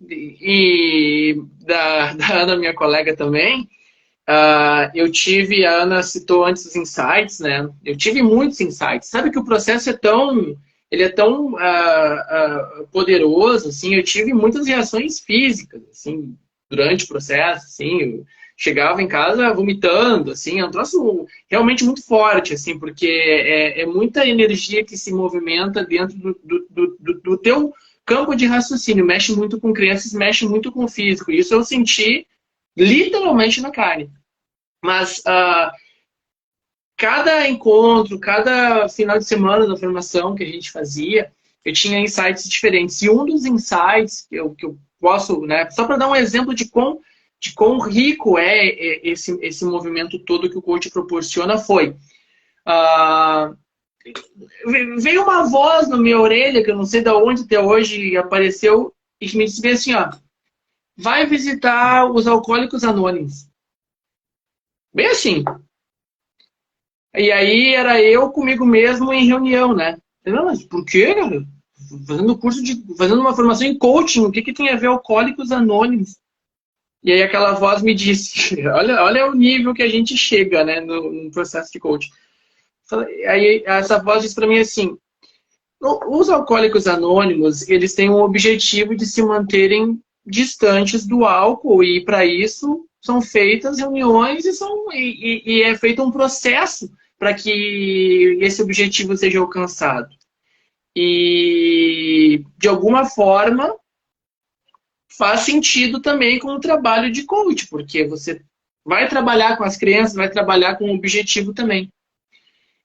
e da Ana, minha colega também, a Ana citou antes os insights, né? Eu tive muitos insights. Sabe que o processo ele é tão poderoso, assim, eu tive muitas reações físicas, assim, durante o processo, assim, eu chegava em casa vomitando, assim, é um troço realmente muito forte, assim, porque é muita energia que se movimenta dentro do teu campo de raciocínio, mexe muito com crianças, mexe muito com o físico, isso eu senti literalmente na carne. Mas cada encontro, cada final de semana da formação que a gente fazia, eu tinha insights diferentes. E um dos insights que eu posso, né, só para dar um exemplo de quão rico é esse movimento todo que o coach proporciona, foi... veio uma voz na minha orelha, que eu não sei de onde até hoje apareceu, e que me disse assim, ó, vai visitar os Alcoólicos Anônimos. Bem assim. E aí era eu comigo mesmo em reunião, né? Não, mas por quê, cara? Fazendo uma formação em coaching, o que tem a ver Alcoólicos Anônimos? E aí aquela voz me disse, olha o nível que a gente chega, né, no processo de coaching. Aí essa voz disse para mim assim, os Alcoólicos Anônimos, eles têm um objetivo de se manterem distantes do álcool e para isso são feitas reuniões e é feito um processo para que esse objetivo seja alcançado. E, de alguma forma, faz sentido também com o trabalho de coach, porque você vai trabalhar com as crianças, vai trabalhar com o objetivo também.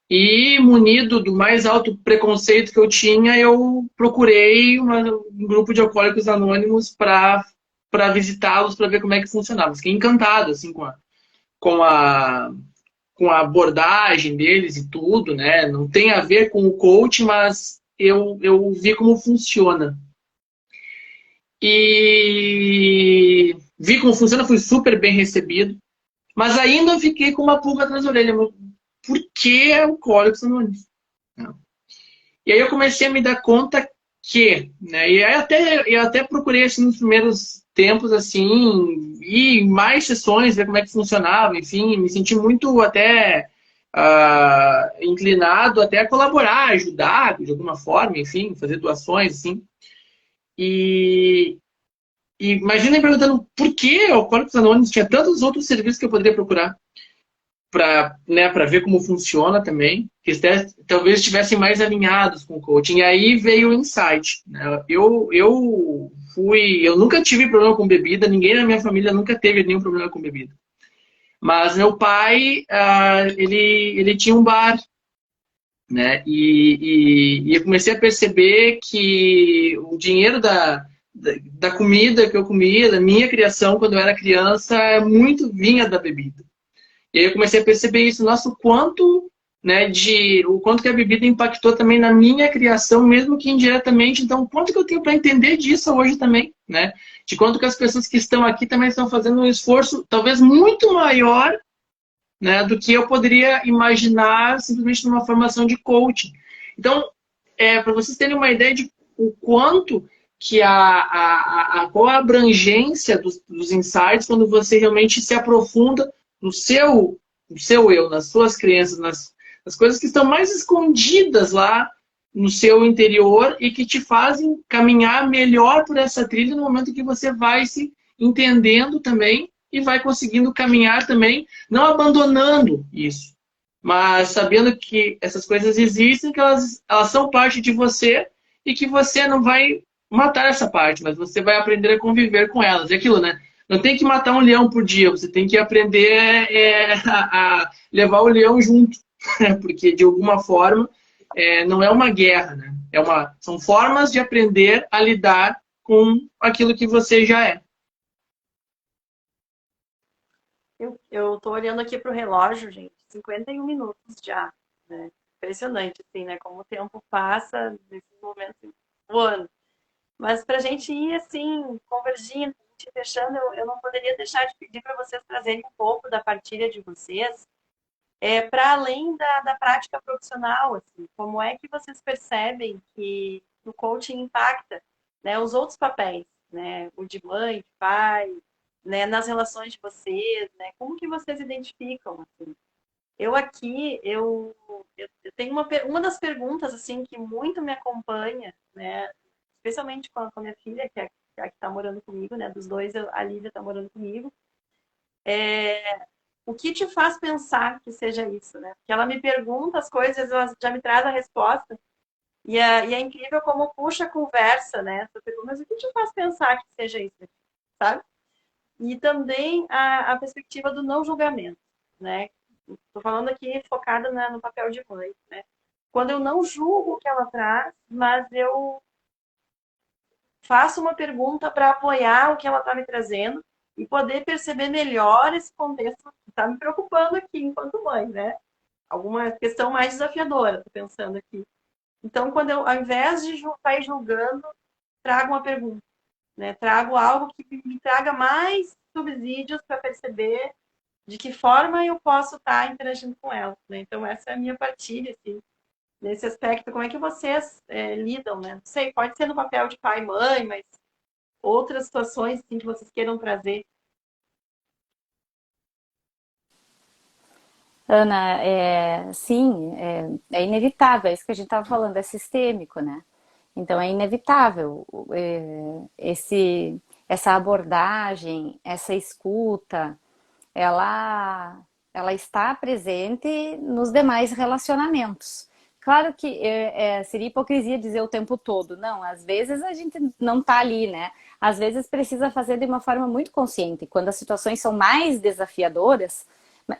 E, munido do mais alto preconceito que eu tinha, eu procurei um grupo de alcoólicos anônimos para visitá-los, para ver como é que funcionava. Fiquei encantado assim, com a abordagem deles e tudo, né? Não tem a ver com o coach, mas eu vi como funciona. E vi como funciona, fui super bem recebido, mas ainda fiquei com uma pulga atrás da orelha. Por que Alcoólicos Anônimos? E aí eu comecei a me dar conta que, né? E aí eu até procurei assim, nos primeiros tempos, assim, ir em mais sessões, ver como é que funcionava, enfim, me senti muito até inclinado até a colaborar, ajudar de alguma forma, enfim, fazer doações, assim. E imagina me perguntando por que Alcoólicos Anônimos tinha tantos outros serviços que eu poderia procurar. para, né, para ver como funciona também, que talvez estivessem mais alinhados com o coaching. E aí veio o insight, né? Eu nunca tive problema com bebida, ninguém na minha família nunca teve nenhum problema com bebida. Mas meu pai, ele tinha um bar, né? E eu comecei a perceber que o dinheiro da comida que eu comia, da minha criação quando eu era criança, muito vinha da bebida. E aí eu comecei a perceber isso, nossa, o quanto, né, o quanto que a bebida impactou também na minha criação, mesmo que indiretamente. Então, o quanto que eu tenho para entender disso hoje também, né? De quanto que as pessoas que estão aqui também estão fazendo um esforço talvez muito maior, né, do que eu poderia imaginar simplesmente numa formação de coaching. Então, para vocês terem uma ideia de o quanto que qual a abrangência dos insights quando você realmente se aprofunda no seu eu, nas suas crenças, nas coisas que estão mais escondidas lá no seu interior e que te fazem caminhar melhor por essa trilha no momento que você vai se entendendo também e vai conseguindo caminhar também, não abandonando isso, mas sabendo que essas coisas existem, que elas são parte de você e que você não vai matar essa parte, mas você vai aprender a conviver com elas. É aquilo, né? Não tem que matar um leão por dia, você tem que aprender a levar o leão junto, porque de alguma forma não é uma guerra, né? São formas de aprender a lidar com aquilo que você já é. Eu tô olhando aqui pro relógio, gente, 51 minutos já, né? Impressionante, assim, né? Como o tempo passa nesses momentos voando. Mas para a gente ir, assim, convergindo, a gente fechando, eu não poderia deixar de pedir para vocês trazerem um pouco da partilha de vocês, para além da prática profissional, assim, como é que vocês percebem que o coaching impacta, né, os outros papéis, né, o de mãe, de pai, né, nas relações de vocês, né, como que vocês identificam, assim? Eu aqui, eu tenho uma das perguntas, assim, que muito me acompanha, né, especialmente com a minha filha, que é a que está morando comigo, né, dos dois, a Lívia está morando comigo, o que te faz pensar que seja isso, né? Porque ela me pergunta as coisas, ela já me traz a resposta, e é incrível como puxa a conversa, né? Você pergunta, mas o que te faz pensar que seja isso, sabe? E também a perspectiva do não julgamento, né? Estou falando aqui focada no papel de mãe, né? Quando eu não julgo o que ela traz, mas eu faço uma pergunta para apoiar o que ela está me trazendo e poder perceber melhor esse contexto que está me preocupando aqui enquanto mãe, né? Alguma questão mais desafiadora, estou pensando aqui. Então, quando eu, ao invés de estar julgando, trago uma pergunta, né? Trago algo que me traga mais subsídios para perceber de que forma eu posso estar interagindo com ela, né? Então, essa é a minha partilha, assim, nesse aspecto. Como é que vocês lidam, né? Não sei, pode ser no papel de pai e mãe, mas outras situações assim, que vocês queiram trazer. Ana, sim, é inevitável, é isso que a gente estava falando, é sistêmico, né? Então é inevitável essa abordagem, essa escuta, ela, ela está presente nos demais relacionamentos. Claro que seria hipocrisia dizer o tempo todo, não, às vezes a gente não está ali, né? Às vezes precisa fazer de uma forma muito consciente. Quando as situações são mais desafiadoras,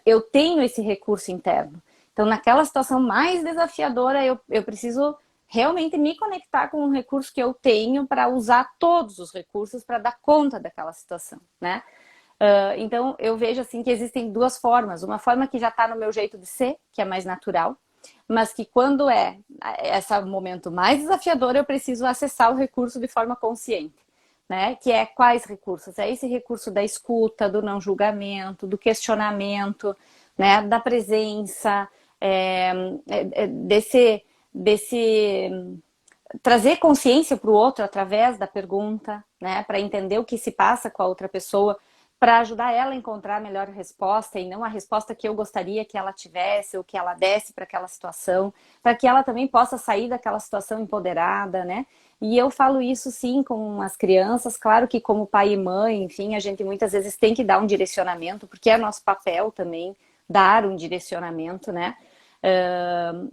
eu tenho esse recurso interno. Então, naquela situação mais desafiadora, eu preciso realmente me conectar com um recurso que eu tenho para usar todos os recursos para dar conta daquela situação, né? Então, eu vejo assim que existem duas formas. Uma forma que já está no meu jeito de ser, que é mais natural, mas que quando é esse momento mais desafiador, eu preciso acessar o recurso de forma consciente. Né? Que é quais recursos? É esse recurso da escuta, do não julgamento, do questionamento, né? Da presença, desse trazer consciência para o outro através da pergunta, né? Para entender o que se passa com a outra pessoa, para ajudar ela a encontrar a melhor resposta e não a resposta que eu gostaria que ela tivesse ou que ela desse para aquela situação, para que ela também possa sair daquela situação empoderada, né? E eu falo isso sim com as crianças, claro que como pai e mãe, enfim, a gente muitas vezes tem que dar um direcionamento, porque é nosso papel também dar um direcionamento, né?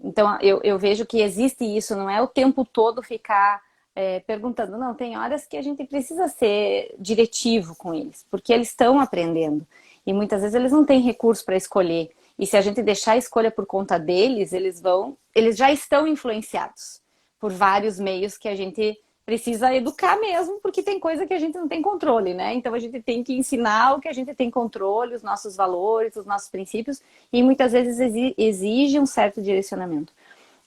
Então, eu vejo que existe isso, não é o tempo todo ficar perguntando, não, tem horas que a gente precisa ser diretivo com eles, porque eles estão aprendendo, e muitas vezes eles não têm recurso para escolher, e se a gente deixar a escolha por conta deles, eles já estão influenciados por vários meios que a gente precisa educar mesmo, porque tem coisa que a gente não tem controle, né? Então a gente tem que ensinar o que a gente tem controle, os nossos valores, os nossos princípios, e muitas vezes exige um certo direcionamento.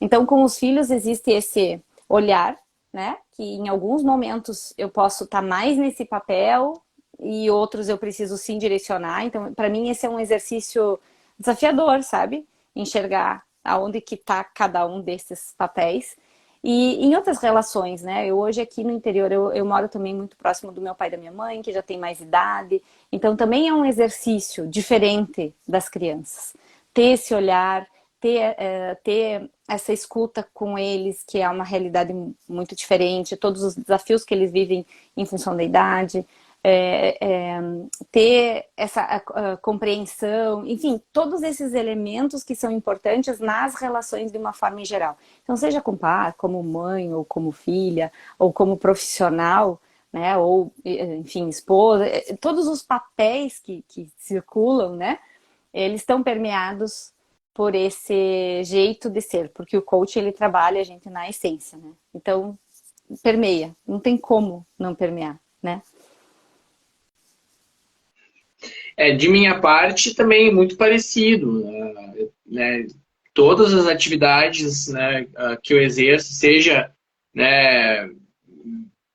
Então, com os filhos existe esse olhar, né? Que em alguns momentos eu posso estar mais nesse papel e outros eu preciso sim direcionar. Então, para mim esse é um exercício desafiador, sabe? Enxergar aonde que está cada um desses papéis. E em outras relações, né? Eu hoje aqui no interior, eu moro também muito próximo do meu pai e da minha mãe, que já tem mais idade. Então também é um exercício diferente das crianças. Ter esse olhar, ter essa escuta com eles, que é uma realidade muito diferente, todos os desafios que eles vivem em função da idade, ter essa compreensão, enfim, todos esses elementos que são importantes nas relações de uma forma em geral. Então, seja com pai, como mãe, ou como filha, ou como profissional, né, ou, enfim, esposa, todos os papéis que circulam, né, eles estão permeados por esse jeito de ser, porque o coach, ele trabalha a gente na essência, né? Então, permeia, não tem como não permear, né? De minha parte, também muito parecido, né? Todas as atividades, né, que eu exerço, seja, né,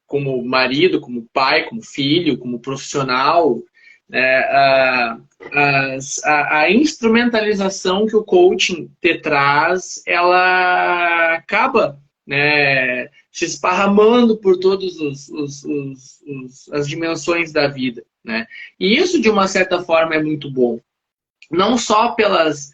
como marido, como pai, como filho, como profissional, né, a instrumentalização que o coaching te traz, ela acaba, né, se esparramando por todas as dimensões da vida, né? E isso, de uma certa forma, é muito bom. Não só pelas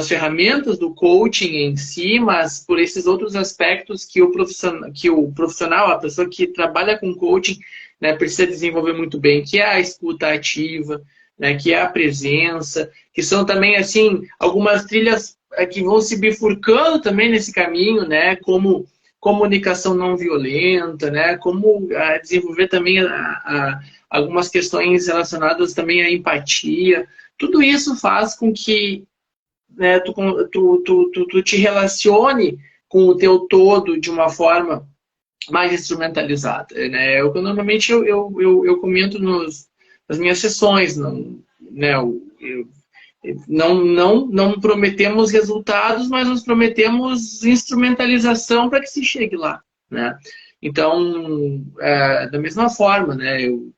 ferramentas do coaching em si, mas por esses outros aspectos que o profissional, a pessoa que trabalha com coaching, né, precisa desenvolver muito bem, que é a escuta ativa, né, que é a presença, que são também, assim, algumas trilhas que vão se bifurcando também nesse caminho, né, como comunicação não violenta, né, como desenvolver também algumas questões relacionadas também à empatia. Tudo isso faz com que, né, tu te relacione com o teu todo de uma forma mais instrumentalizada, né? Normalmente eu comento nas minhas sessões, não, né? Não prometemos resultados, mas nos prometemos instrumentalização para que se chegue lá, né? Então, da mesma forma, né? Eu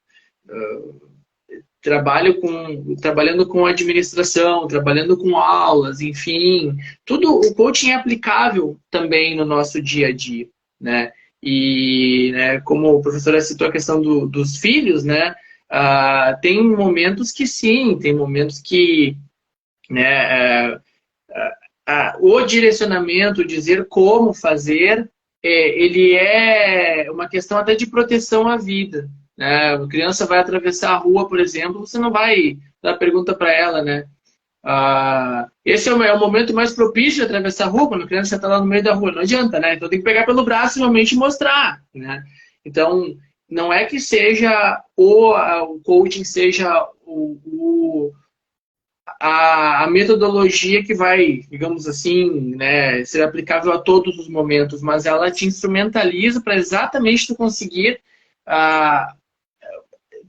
trabalhando com administração, trabalhando com aulas, enfim, tudo, o coaching é aplicável também no nosso dia a dia, né? E, né, como a professora citou a questão dos filhos, né? Tem momentos que sim, tem momentos que, né, o direcionamento, dizer como fazer, ele é uma questão até de proteção à vida, né? A criança vai atravessar a rua, por exemplo, você não vai dar pergunta para ela, né? Esse é o momento mais propício de atravessar a rua, quando a criança está lá no meio da rua, não adianta, né? Então tem que pegar pelo braço e realmente mostrar, né? Então, não é que seja o coaching seja a metodologia que vai, digamos assim, né, ser aplicável a todos os momentos, mas ela te instrumentaliza para exatamente tu conseguir ah,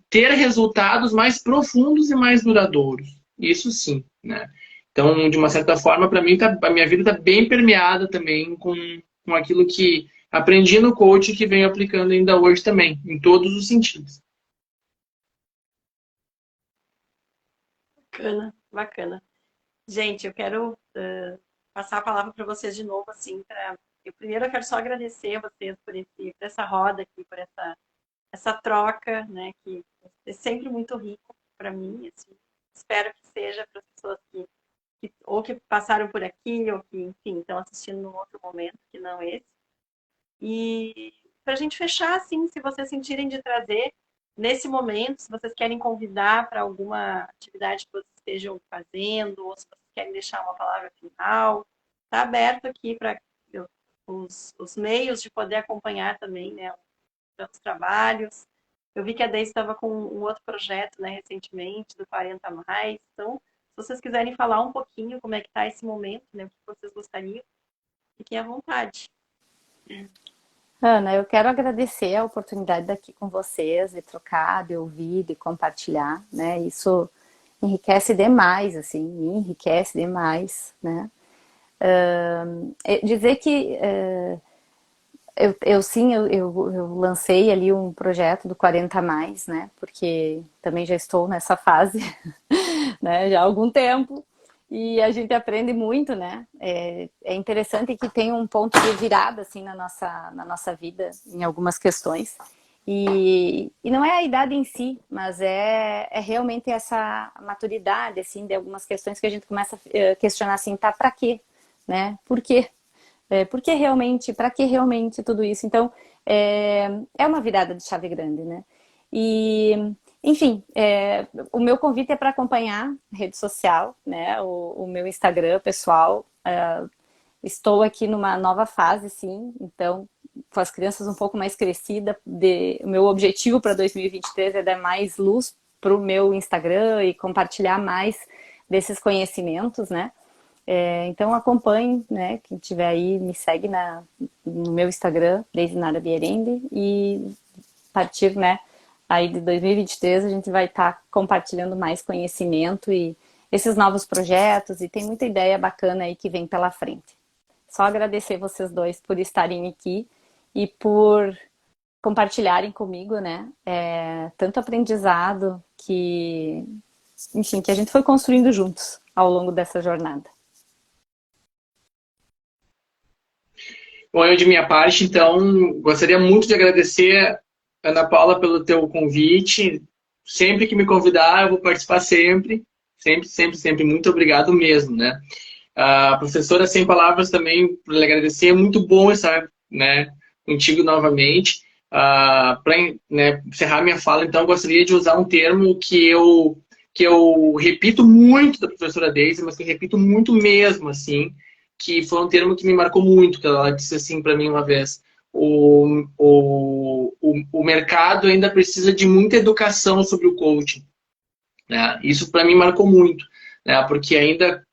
ter resultados mais profundos e mais duradouros. Isso sim, né? Então, de uma certa forma, para mim, a minha vida está bem permeada também com aquilo que aprendi no coaching que venho aplicando ainda hoje também, em todos os sentidos. Bacana, bacana. Gente, eu quero passar a palavra para vocês de novo, assim, primeiro eu quero só agradecer a vocês por essa roda aqui, por essa troca, né, que é sempre muito rico para mim, assim. Espero que seja para as pessoas ou que passaram por aqui, ou que, enfim, estão assistindo num outro momento, que não esse. E para a gente fechar, assim, se vocês sentirem de trazer nesse momento, se vocês querem convidar para alguma atividade que vocês estejam fazendo, ou se vocês querem deixar uma palavra final, está aberto aqui para os meios de poder acompanhar também, né, os trabalhos. Eu vi que a Deise estava com um outro projeto, né, recentemente, do 40 mais. Então, se vocês quiserem falar um pouquinho como é que está esse momento, né, o que vocês gostariam, fiquem à vontade. Ana, eu quero agradecer a oportunidade de estar aqui com vocês, de trocar, de ouvir, de compartilhar, né? Isso enriquece demais, assim, me enriquece demais, né? Dizer que eu lancei ali um projeto do 40 mais, né? Porque também já estou nessa fase, né? Já há algum tempo. E a gente aprende muito, né? É interessante que tem um ponto de virada, assim, na nossa vida, em algumas questões. E não é a idade em si, mas é realmente essa maturidade, assim, de algumas questões que a gente começa a questionar, assim, tá, pra quê? Né? Por quê? Por que realmente, para que realmente tudo isso? Então, é uma virada de chave grande, né? E, enfim, o meu convite é para acompanhar a rede social, né? O meu Instagram pessoal. Estou aqui numa nova fase, sim, então, com as crianças um pouco mais crescidas, o meu objetivo para 2023 é dar mais luz para o meu Instagram e compartilhar mais desses conhecimentos, né? Então acompanhe, né? Quem tiver aí, me segue no meu Instagram, Deise Nara Bierende, e a partir, né, aí de 2023 a gente vai estar compartilhando mais conhecimento e esses novos projetos, e tem muita ideia bacana aí que vem pela frente. Só agradecer vocês dois por estarem aqui e por compartilharem comigo, né? Tanto aprendizado que, enfim, que a gente foi construindo juntos ao longo dessa jornada. Bom, eu de minha parte, então, gostaria muito de agradecer, Ana Paula, pelo teu convite. Sempre que me convidar, eu vou participar sempre. Sempre, sempre, sempre. Muito obrigado mesmo, né? A professora, sem palavras também, por lhe agradecer. É muito bom estar, né, contigo novamente. Para, né, encerrar minha fala, então, eu gostaria de usar um termo que eu repito muito da professora Deise, mas que eu repito muito mesmo, assim, que foi um termo que me marcou muito, que ela disse assim para mim uma vez: o mercado ainda precisa de muita educação sobre o coaching, né? Isso para mim marcou muito, né? Porque ainda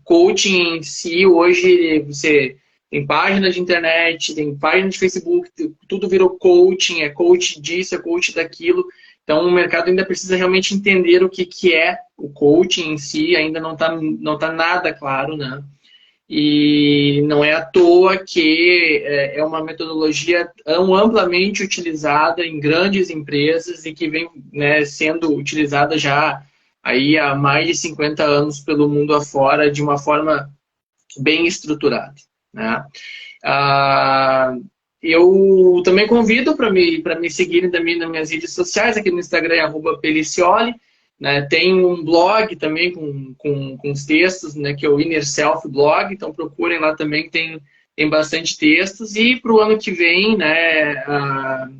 coaching em si, hoje você tem página de internet, tem página de Facebook, tudo virou coaching, é coach disso, é coach daquilo. Então o mercado ainda precisa realmente entender o que é o coaching em si, ainda não tá nada claro, né? E não é à toa que é uma metodologia tão amplamente utilizada em grandes empresas e que vem, né, sendo utilizada já aí há mais de 50 anos pelo mundo afora de uma forma bem estruturada, né? Ah, eu também convido para me seguirem também nas minhas redes sociais, aqui no Instagram é @pelicioli, né? Tem um blog também com os textos, né, que é o Inner Self Blog, então procurem lá também, tem bastante textos. E para o ano que vem, né,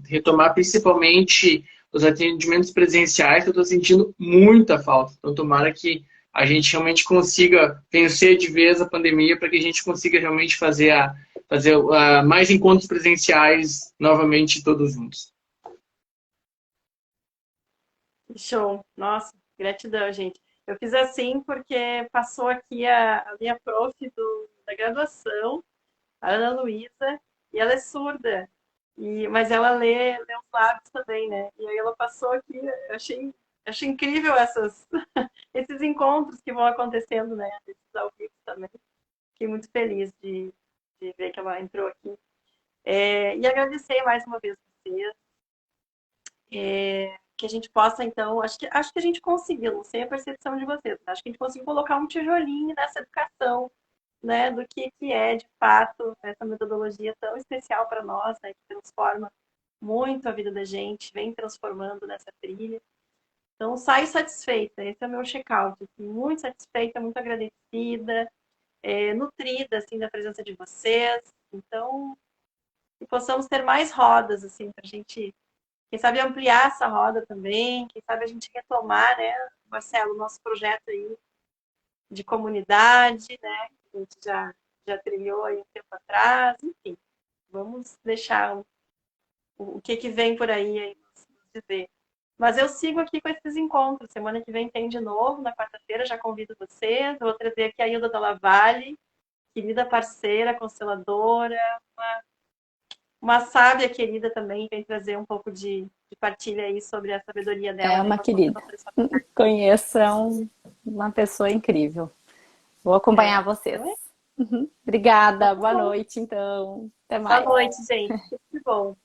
retomar principalmente os atendimentos presenciais, que eu estou sentindo muita falta. Então tomara que a gente realmente consiga vencer de vez a pandemia, para que a gente consiga realmente fazer mais encontros presenciais novamente todos juntos. Show. Nossa, gratidão, gente. Eu fiz assim porque passou aqui a minha prof da graduação, a Ana Luísa, e ela é surda. Mas ela lê os lábios também, né? E aí ela passou aqui, eu achei incrível esses encontros que vão acontecendo, né? Esses ao vivo também. Fiquei muito feliz de ver que ela entrou aqui. E agradecer mais uma vez vocês. Que a gente possa, então, acho que a gente conseguiu, não sei a percepção de vocês, mas acho que a gente conseguiu colocar um tijolinho nessa educação, né, do que é, de fato, essa metodologia tão especial para nós, né, que transforma muito a vida da gente, vem transformando nessa trilha. Então, saio satisfeita, esse é o meu check-out, assim, muito satisfeita, muito agradecida, nutrida, assim, da presença de vocês. Então, que possamos ter mais rodas, assim, para a gente quem sabe ampliar essa roda também, quem sabe a gente retomar, né, Marcelo, o nosso projeto aí de comunidade, né, que a gente já trilhou aí um tempo atrás, enfim, vamos deixar o que vem por aí nos dizer. Mas eu sigo aqui com esses encontros. Semana que vem tem de novo, na quarta-feira, já convido vocês. Eu vou trazer aqui a Hilda Dalla Valle, querida parceira, consteladora, uma sábia querida também, vem trazer um pouco de partilha aí sobre a sabedoria dela. É Né, uma com as querida. constelações Conheço, é uma pessoa incrível. Vou acompanhar vocês. Então, Obrigada, então, tá boa bom. noite, então. Até Boa mais. noite, gente. Tudo de bom.